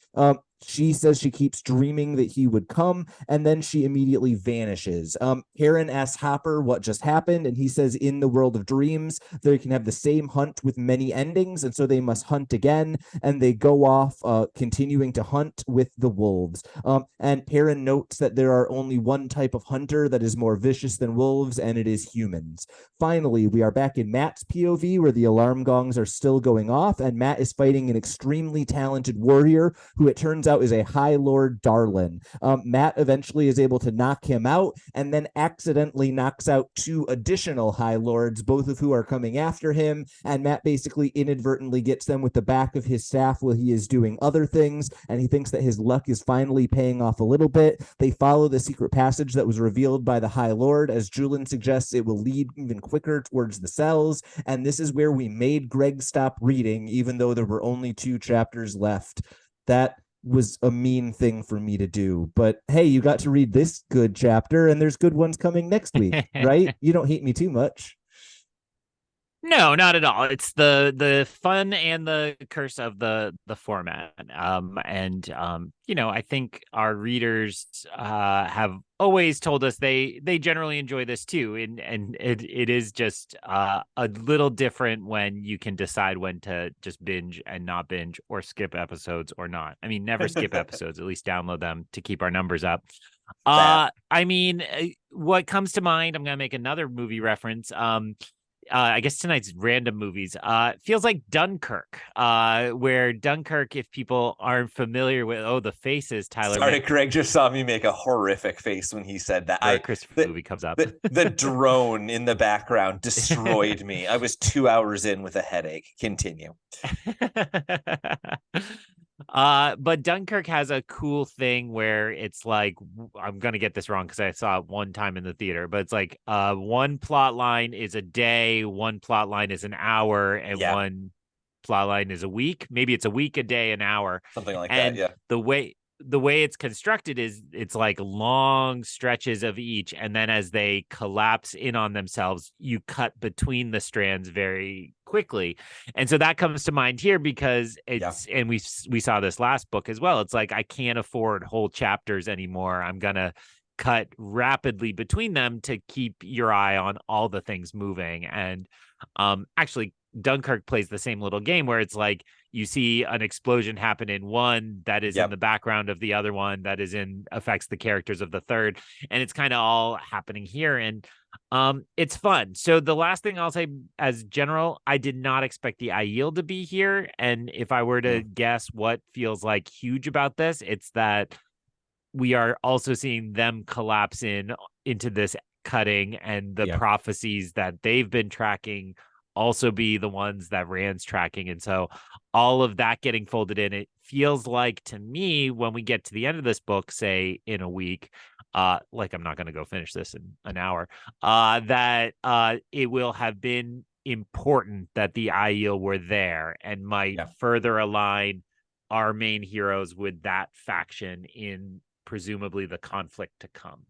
She says she keeps dreaming that he would come, and then she immediately vanishes. Heron asks Hopper what just happened, and he says in the world of dreams, they can have the same hunt with many endings, and so they must hunt again, and they go off continuing to hunt with the wolves. And Heron notes that there are only one type of hunter that is more vicious than wolves, and it is humans. Finally, we are back in Matt's POV where the alarm gongs are still going off, and Matt is fighting an extremely talented warrior who it turns out is a High Lord Darlin. Matt eventually is able to knock him out and then accidentally knocks out two additional High Lords, both of who are coming after him. And Matt basically inadvertently gets them with the back of his staff while he is doing other things. And he thinks that his luck is finally paying off a little bit. They follow the secret passage that was revealed by the High Lord. As Julian suggests, it will lead even quicker towards the cells. And this is where we made Greg stop reading, even though there were only 2 chapters left. That was a mean thing for me to do. But hey, you got to read this good chapter, and there's good ones coming next week, right? You don't hate me too much. No, not at all. It's the fun and the curse of the format. I think our readers have always told us they generally enjoy this too. And it is just a little different when you can decide when to just binge and not binge, or skip episodes or not. I mean, never skip episodes, at least download them to keep our numbers up. What comes to mind, I'm gonna make another movie reference. I guess tonight's random movies. Feels like Dunkirk, where Dunkirk, if people aren't familiar with, the faces, Tyler. Sorry, Greg just saw me make a horrific face when he said that. Christopher movie comes up. The drone in the background destroyed me. I was 2 hours in with a headache. Continue. But Dunkirk has a cool thing where it's like, I'm gonna get this wrong because I saw it one time in the theater, but it's like one plot line is a day, one plot line is an hour, and one plot line is a week. Maybe it's a week, a day, an hour, something like that. Yeah. The way it's constructed is it's like long stretches of each, and then as they collapse in on themselves, you cut between the strands very quickly. And so that comes to mind here because and we saw this last book as well. It's like, I can't afford whole chapters anymore. I'm gonna cut rapidly between them to keep your eye on all the things moving. And actually, Dunkirk plays the same little game where it's like, you see an explosion happen in one that is in the background of the other one that affects the characters of the third, and it's kind of all happening here. And it's fun. So the last thing I'll say as general, I did not expect the Aiel to be here. And if I were to guess what feels like huge about this, it's that we are also seeing them collapse into this cutting, and the prophecies that they've been tracking also be the ones that Rand's tracking. And so all of that getting folded in, it feels like to me, when we get to the end of this book, say in a week, like I'm not going to go finish this in an hour, that it will have been important that the Aiel were there and might further align our main heroes with that faction in presumably the conflict to come.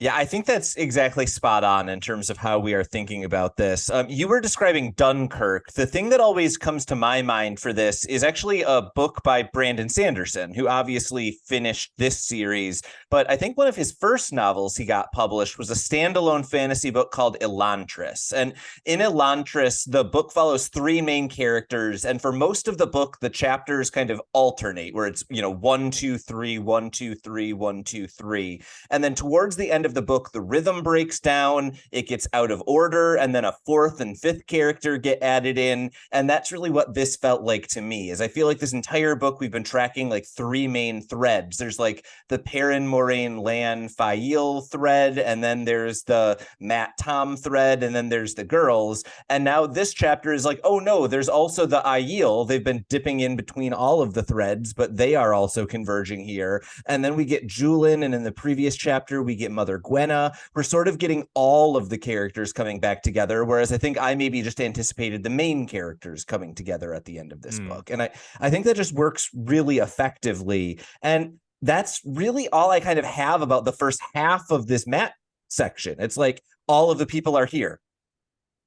Yeah, I think that's exactly spot on in terms of how we are thinking about this. You were describing Dunkirk. The thing that always comes to my mind for this is actually a book by Brandon Sanderson, who obviously finished this series. But I think one of his first novels he got published was a standalone fantasy book called Elantris. And in Elantris, the book follows 3 main characters. And for most of the book, the chapters kind of alternate, where it's, 1, 2, 3, 1, 2, 3, 1, 2, 3. And then towards the end of the book, the rhythm breaks down, it gets out of order, and then a 4th and 5th character get added in. And that's really what this felt like to me, is I feel like this entire book we've been tracking like 3 main threads. There's like the Perrin, Moraine, Lan, Fael thread, and then there's the Matt, Tom thread, and then there's the girls. And now this chapter is like, oh no, there's also the Aiel. They've been dipping in between all of the threads, but they are also converging here. And then we get Julin, and in the previous chapter we get Mother Gwenna. We're sort of getting all of the characters coming back together, whereas I think I maybe just anticipated the main characters coming together at the end of this book. And I think that just works really effectively. And that's really all I kind of have about the first half of this Matt section. It's like, all of the people are here.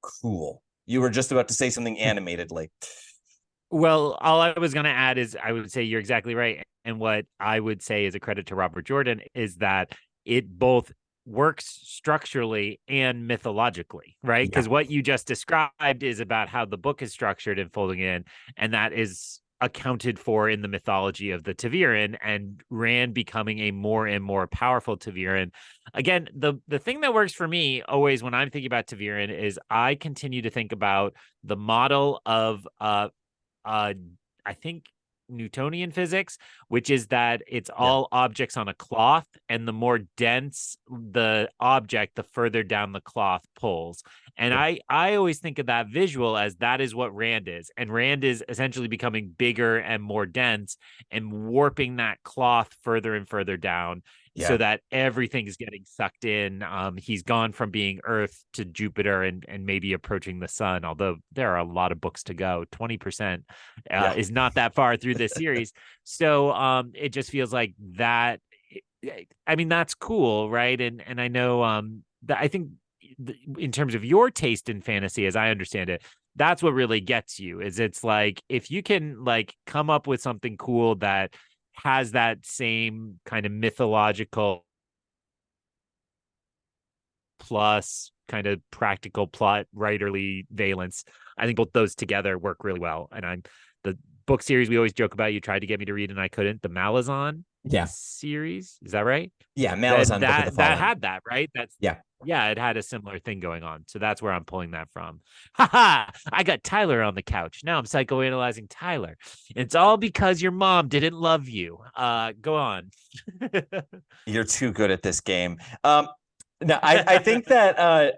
Cool. You were just about to say something animatedly. Well, all I was going to add is I would say you're exactly right. and what I would say is a credit to Robert Jordan is that it both works structurally and mythologically, right? Because what you just described is about how the book is structured and folding in, and that is accounted for in the mythology of the Taviran, and Rand becoming a more and more powerful Taviran. Again, the thing that works for me always when I'm thinking about Taviran is I continue to think about the model of I think Newtonian physics, which is that it's all objects on a cloth, and the more dense the object, the further down the cloth pulls. And I always think of that visual as that is what Rand is. And Rand is essentially becoming bigger and more dense and warping that cloth further and further down. So that everything is getting sucked in. He's gone from being Earth to Jupiter and maybe approaching the sun, although there are a lot of books to go. 20% is not that far through this series. So it just feels like that. I mean, that's cool, right? And I know that I think in terms of your taste in fantasy, as I understand it, that's what really gets you. Is it's like if you can like come up with something cool that has that same kind of mythological plus kind of practical plot writerly valence. I think both those together work really well. And the book series we always joke about, you tried to get me to read and I couldn't, the Malazan series. Is that right? Yeah, Malazan Book of the Fallen. That had that, right? Yeah, it had a similar thing going on. So that's where I'm pulling that from. Ha! I got Tylor on the couch. Now I'm psychoanalyzing Tylor. It's all because your mom didn't love you. Go on. You're too good at this game. No, I think that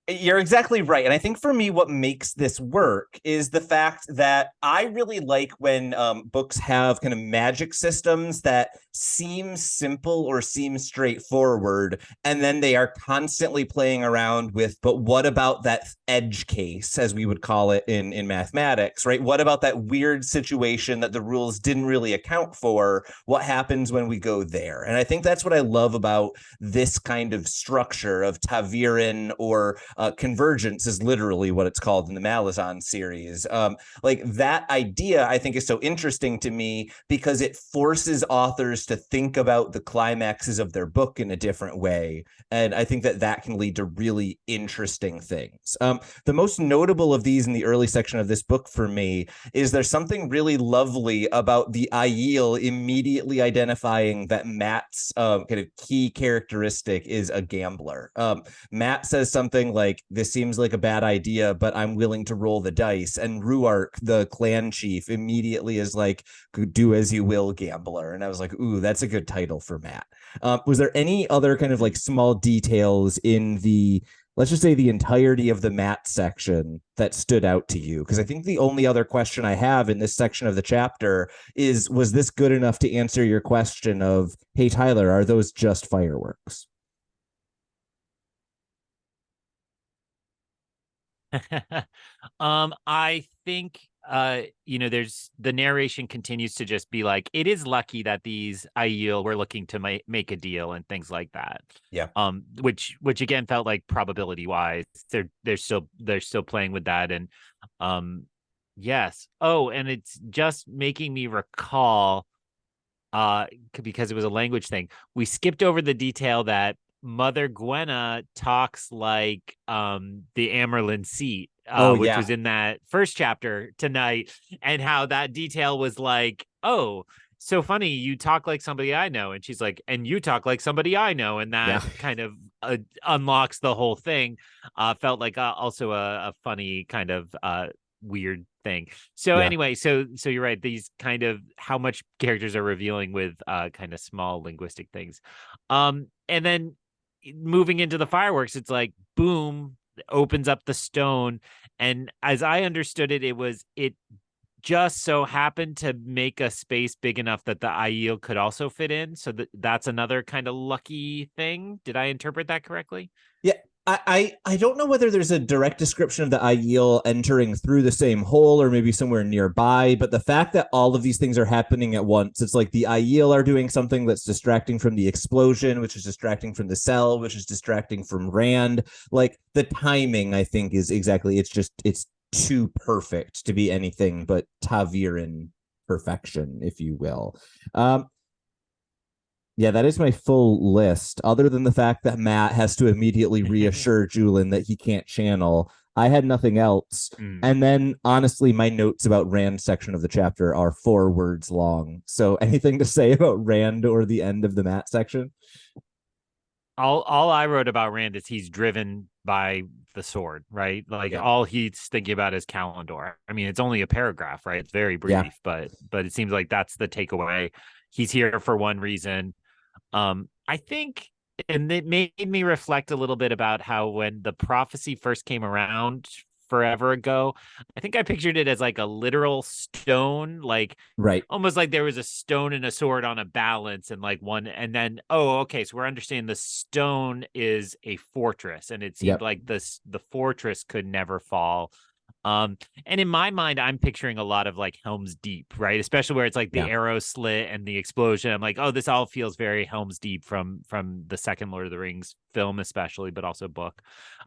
you're exactly right. And I think for me, what makes this work is the fact that I really like when books have kind of magic systems that seem simple or seem straightforward, and then they are constantly playing around with, but what about that edge case, as we would call it in mathematics, right? What about that weird situation that the rules didn't really account for? What happens when we go there? And I think that's what I love about this kind of structure of Taviran, or convergence is literally what it's called in the Malazan series. Like that idea, I think, is so interesting to me because it forces authors to think about the climaxes of their book in a different way. And I think that that can lead to really interesting things. The most notable of these in the early section of this book for me is there's something really lovely about the Aiel immediately identifying that Matt's kind of key characteristic is a gambler. Matt says something like, this seems like a bad idea, but I'm willing to roll the dice. And Ruark, the clan chief, immediately is like, do as you will, gambler. And I was like, ooh, that's a good title for Matt. Was there any other kind of like small details in the, let's just say, the entirety of the Matt section that stood out to you? Because I think the only other question I have in this section of the chapter is, was this good enough to answer your question of, hey, Tylor, are those just fireworks? I think there's the narration continues to just be like, it is lucky that these Aiel were looking to make a deal and things like that. Yeah. Which again felt like probability wise, they're still playing with that. And yes. Oh, and it's just making me recall because it was a language thing. We skipped over the detail that Mother Gwenna talks like the Amerlin seat, which was in that first chapter tonight, and how that detail was like, oh, so funny, you talk like somebody I know. And she's like, and you talk like somebody I know. And that kind of unlocks the whole thing. Felt like also a funny kind of weird thing. So anyway, so you're right. These kind of how much characters are revealing with kind of small linguistic things. And then moving into the fireworks, it's like, boom, opens up the stone. And as I understood it, it just so happened to make a space big enough that the Aiel could also fit in. So that's another kind of lucky thing. Did I interpret that correctly? Yeah. I don't know whether there's a direct description of the Aiel entering through the same hole or maybe somewhere nearby, but the fact that all of these things are happening at once, it's like the Aiel are doing something that's distracting from the explosion, which is distracting from the cell, which is distracting from Rand. Like the timing, I think, is exactly, it's too perfect to be anything but Taviran perfection, if you will. Yeah, that is my full list. Other than the fact that Matt has to immediately reassure Julian that he can't channel, I had nothing else. Mm. And then, honestly, my notes about Rand's section of the chapter are 4 words long. So, anything to say about Rand or the end of the Matt section? All I wrote about Rand is he's driven by the sword, right? Like Yeah. all he's thinking about is Kalendor. I mean, it's only a paragraph, right? It's very brief, Yeah. but it seems like that's the takeaway. He's here for one reason. I think, and it made me reflect a little bit about how when the prophecy first came around forever ago, I think I pictured it as like a literal stone, like Right. almost like there was a stone and a sword on a balance, and like one, and then okay, so we're understanding the stone is a fortress, and it seemed Yep. like the fortress could never fall. And in my mind, I'm picturing a lot of like Helm's Deep, right? Especially where it's like the Yeah. arrow slit and the explosion. I'm like, oh, this all feels very Helm's Deep from the second Lord of the Rings film, especially, but also book.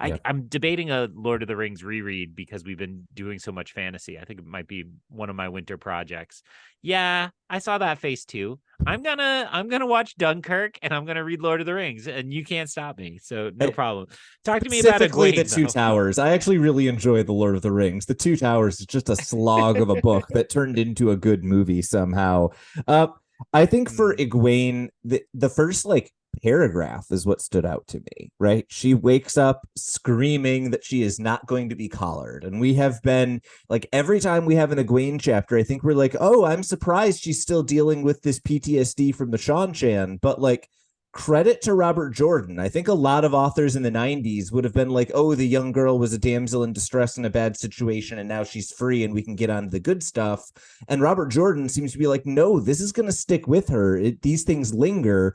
Yeah. I'm debating a Lord of the Rings reread because we've been doing so much fantasy. I think it might be one of my winter projects. Yeah, I saw that face too. I'm gonna watch Dunkirk and I'm gonna read Lord of the Rings, and you can't stop me. So no problem. Talk to me about Specifically, the Egwene, Two though. Towers. I actually really enjoy The Lord of the Rings. The Two Towers is just a slog of a book that turned into a good movie somehow. Uh, I think for Egwene, the first like paragraph is what stood out to me, right? She wakes up screaming that she is not going to be collared. And we have been like every time we have an Egwene chapter, I think we're like, oh, I'm surprised she's still dealing with this PTSD from the Shan, but like credit to Robert Jordan. I think a lot of authors in the 90s would have been like, oh, the young girl was a damsel in distress in a bad situation and now she's free and we can get on to the good stuff. And Robert Jordan seems to be like, no, this is going to stick with her. These things linger.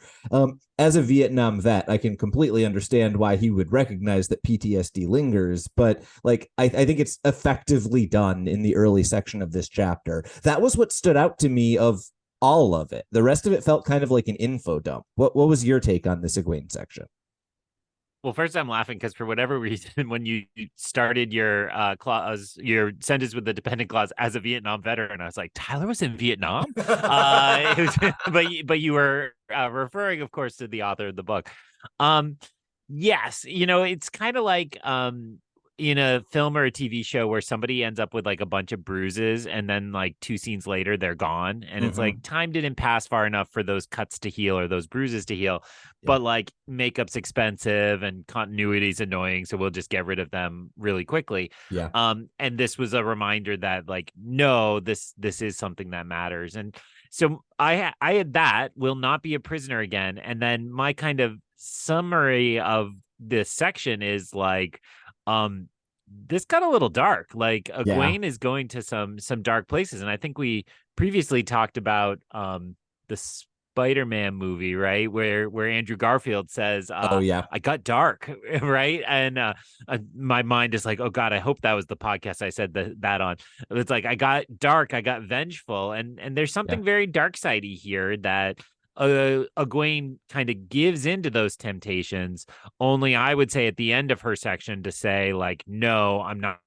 As a Vietnam vet, I can completely understand why he would recognize that PTSD lingers, but like I think it's effectively done in the early section of this chapter. That was what stood out to me of all of it. The rest of it felt kind of like an info dump. What was your take on this Egwene section? Well, first I'm laughing because for whatever reason, when you started your clause, your sentence with the dependent clause as a Vietnam veteran, I was like, Tylor was in Vietnam. But you were referring, of course, to the author of the book. Yes, it's kind of like in a film or a TV show where somebody ends up with like a bunch of bruises and then like 2 scenes later they're gone, and it's like time didn't pass far enough for those cuts to heal or those bruises to heal. But like makeup's expensive and continuity's annoying, so we'll just get rid of them really quickly. Yeah. And this was a reminder that like, no, this is something that matters. And so I had that, will not be a prisoner again. And then my kind of summary of this section is like, this got a little dark. Like Egwene is going to some dark places, and I think we previously talked about the Spider-Man movie, right, where Andrew Garfield says, oh yeah, I got dark, right? And my mind is like, oh god, I hope that was the podcast I said that on. It's like I got dark, I got vengeful, and there's something very dark-sidey here that Egwene kind of gives into those temptations, only I would say at the end of her section to say like, no, I'm not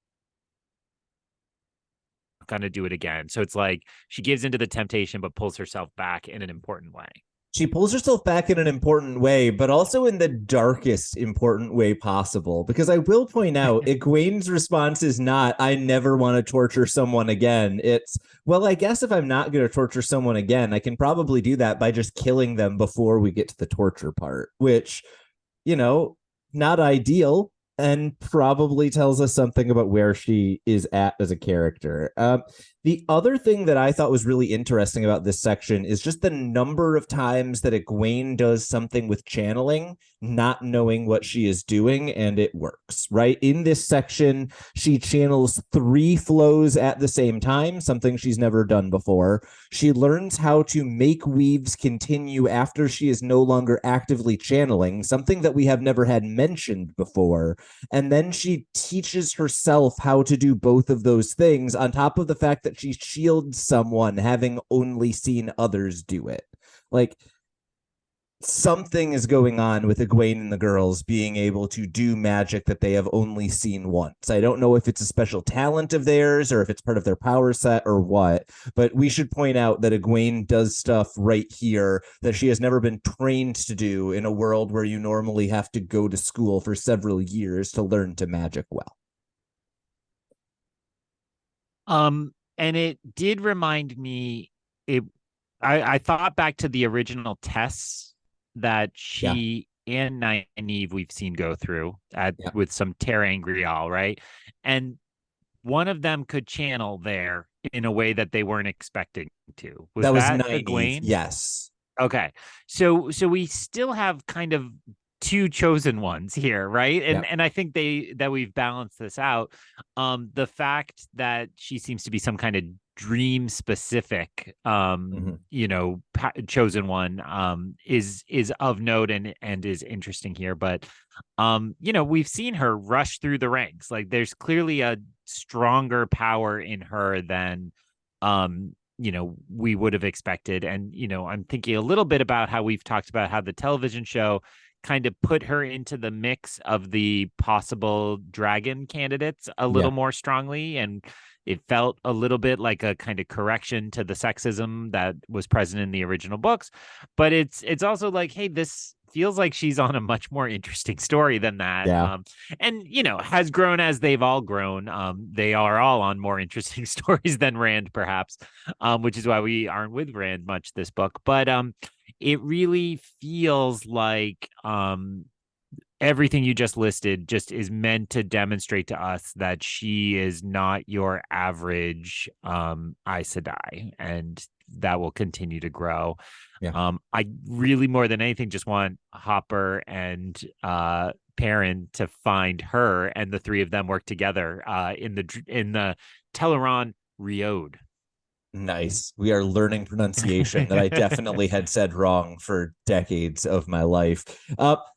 gonna do it again. So it's like she gives into the temptation but pulls herself back in an important way. She pulls herself back in an important way, but also in the darkest important way possible. Because I will point out, Egwene's response is not, I never want to torture someone again. It's, well, I guess if I'm not going to torture someone again, I can probably do that by just killing them before we get to the torture part, which, not ideal, and probably tells us something about where she is at as a character. The other thing that I thought was really interesting about this section is just the number of times that Egwene does something with channeling, not knowing what she is doing, and it works, right? In this section, she channels 3 flows at the same time, something she's never done before. She learns how to make weaves continue after she is no longer actively channeling, something that we have never had mentioned before. And then she teaches herself how to do both of those things, on top of the fact that she shields someone having only seen others do it. Like, something is going on with Egwene and the girls being able to do magic that they have only seen once. I don't know if it's a special talent of theirs or if it's part of their power set or what, but we should point out that Egwene does stuff right here that she has never been trained to do in a world where you normally have to go to school for several years to learn to magic well. And it did remind me, I thought back to the original tests that she and Nynaeve we've seen go through with some ter'angreal, right? And one of them could channel there in a way that they weren't expecting to. Was that Nynaeve, Egwene? yes. Okay. So we still have kind of two chosen ones here, right? And I think that we've balanced this out. The fact that she seems to be some kind of dream specific chosen one is of note and is interesting here. But we've seen her rush through the ranks. Like there's clearly a stronger power in her than we would have expected. And I'm thinking a little bit about how we've talked about how the television show kind of put her into the mix of the possible dragon candidates a little more strongly, and it felt a little bit like a kind of correction to the sexism that was present in the original books. But it's also like, hey, this feels like she's on a much more interesting story than that. And has grown as they've all grown. They are all on more interesting stories than Rand, perhaps, which is why we aren't with Rand much this book. But it really feels like everything you just listed just is meant to demonstrate to us that she is not your average Aes Sedai, and that will continue to grow. I really, more than anything, just want Hopper and Perrin to find her, and the three of them work together in the Teleron Riode. Nice. We are learning pronunciation that I definitely had said wrong for decades of my life.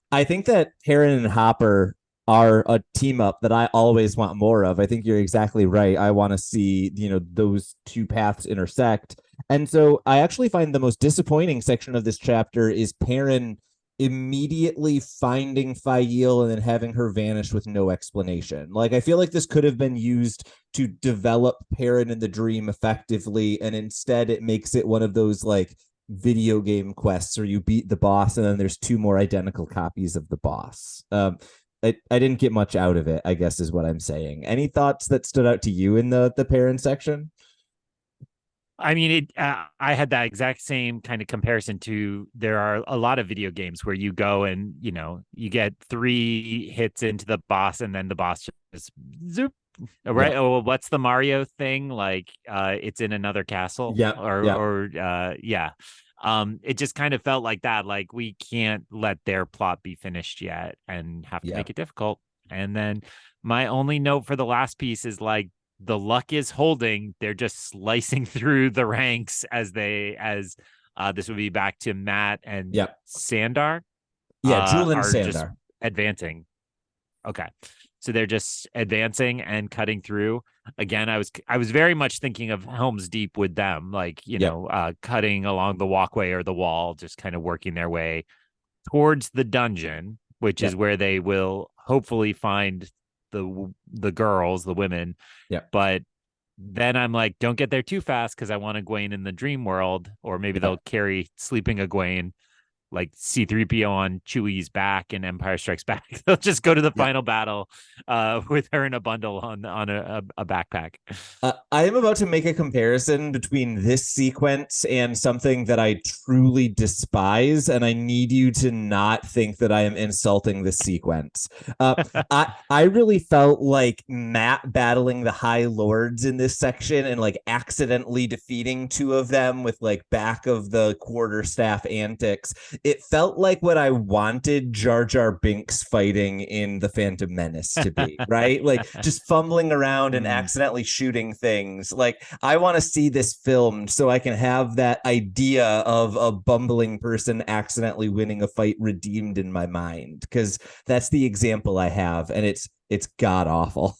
I think that Perrin and Hopper are a team up that I always want more of. I think you're exactly right. I want to see, those two paths intersect. And so I actually find the most disappointing section of this chapter is Perrin immediately finding Aiel and then having her vanish with no explanation. Like, I feel like this could have been used to develop Perrin in the dream effectively, and instead it makes it one of those like video game quests where you beat the boss and then there's two more identical copies of the boss. I didn't get much out of it, I guess is what I'm saying. Any thoughts that stood out to you in the Perrin section? I mean, I had that exact same kind of comparison to, there are a lot of video games where you go and, you get 3 hits into the boss and then the boss just zoop, right? Yeah. Oh, what's the Mario thing? Like, it's in another castle. It just kind of felt like that. Like, we can't let their plot be finished yet and have to make it difficult. And then my only note for the last piece is like, the luck is holding. They're just slicing through the ranks as this would be back to Matt and Sandar. Jewel and Sandar just advancing. Okay. So they're just advancing and cutting through. Again, I was very much thinking of Helm's Deep with them, like, cutting along the walkway or the wall, just kind of working their way towards the dungeon, which is where they will hopefully find the girls, the women. But then I'm like, don't get there too fast, because I want Egwene in the dream world, or maybe they'll carry sleeping Egwene like C-3PO on Chewie's back in Empire Strikes Back. They'll just go to the final battle with her in a bundle on a backpack. I am about to make a comparison between this sequence and something that I truly despise, and I need you to not think that I am insulting this sequence. I really felt like Matt battling the High Lords in this section and like accidentally defeating 2 of them with like back of the quarterstaff antics. It felt like what I wanted Jar Jar Binks fighting in The Phantom Menace to be, right? Like just fumbling around and accidentally shooting things. Like, I want to see this filmed so I can have that idea of a bumbling person accidentally winning a fight redeemed in my mind, because that's the example I have, and it's god awful.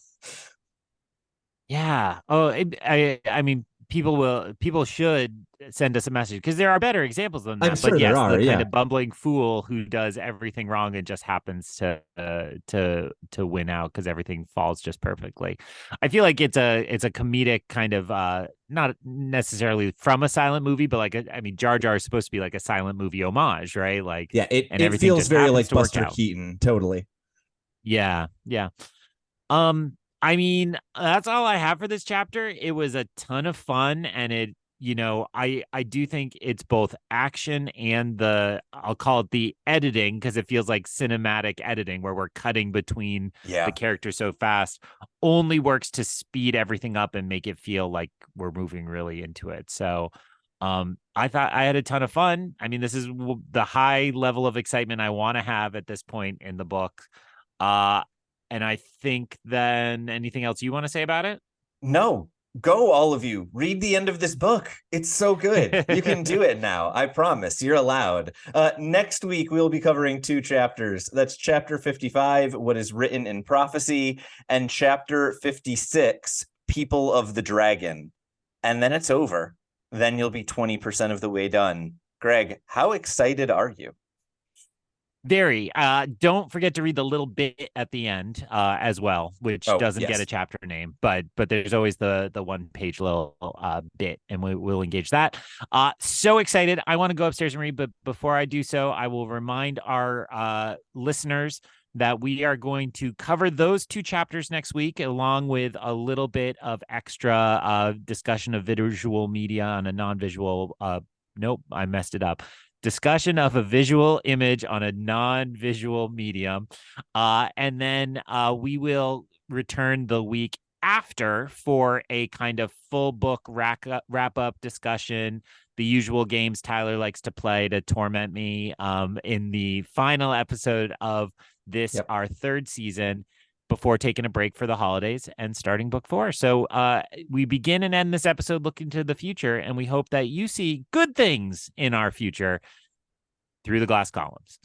Yeah. Oh, I mean, people should send us a message, because there are better examples than that. I'm sure but yes, there are, the yeah. kind of bumbling fool who does everything wrong and just happens to win out because everything falls just perfectly. I feel like it's a comedic kind of not necessarily from a silent movie, but like I mean, Jar Jar is supposed to be like a silent movie homage, right? Like, Yeah, and it everything feels just very happens like to work Buster out. Keaton, totally. Yeah, yeah. I mean, that's all I have for this chapter. It was a ton of fun, and I do think it's both action and I'll call it the editing, because it feels like cinematic editing where we're cutting between the characters so fast, only works to speed everything up and make it feel like we're moving really into it. So, I thought I had a ton of fun. I mean, this is the high level of excitement I want to have at this point in the book. Uh, and I think then anything else you want to say about it? No, go all of you. Read the end of this book. It's so good. You can do it now. I promise. You're allowed. Next week, we'll be covering 2 chapters. That's chapter 55, What is Written in Prophecy, and chapter 56, People of the Dragon. And then it's over. Then you'll be 20% of the way done. Greg, how excited are you? Very. Don't forget to read the little bit at the end as well, which doesn't get a chapter name, but there's always the 1-page little bit, and we'll engage that. So excited. I want to go upstairs and read, but before I do so, I will remind our listeners that we are going to cover those 2 chapters next week, along with a little bit of extra discussion of visual media on a non-visual. Nope, I messed it up. Discussion of a visual image on a non-visual medium. And then we will return the week after for a kind of full book wrap-up discussion, the usual games Tyler likes to play to torment me in the final episode of this, our 3rd season, before taking a break for the holidays and starting book 4. So we begin and end this episode looking to the future, and we hope that you see good things in our future through the glass columns.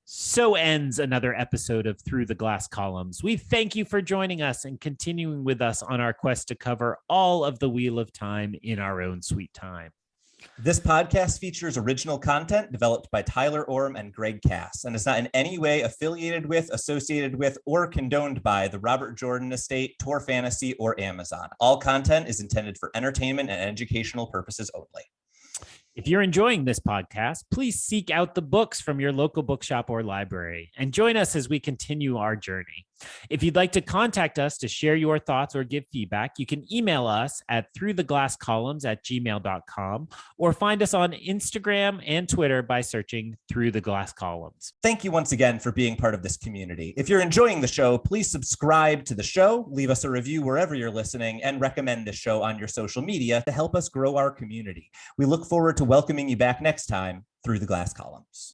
So ends another episode of Through the Glass Columns. We thank you for joining us and continuing with us on our quest to cover all of the Wheel of Time in our own sweet time. This podcast features original content developed by Tylor Orm and Greg Cass, and is not in any way affiliated with, associated with, or condoned by the Robert Jordan Estate, Tor Fantasy, or Amazon. All content is intended for entertainment and educational purposes only. If you're enjoying this podcast, please seek out the books from your local bookshop or library and join us as we continue our journey. If you'd like to contact us to share your thoughts or give feedback, you can email us at throughtheglasscolumns@gmail.com or find us on Instagram and Twitter by searching Through the Glass Columns. Thank you once again for being part of this community. If you're enjoying the show, please subscribe to the show, leave us a review wherever you're listening, and recommend the show on your social media to help us grow our community. We look forward to welcoming you back next time through the Glass Columns.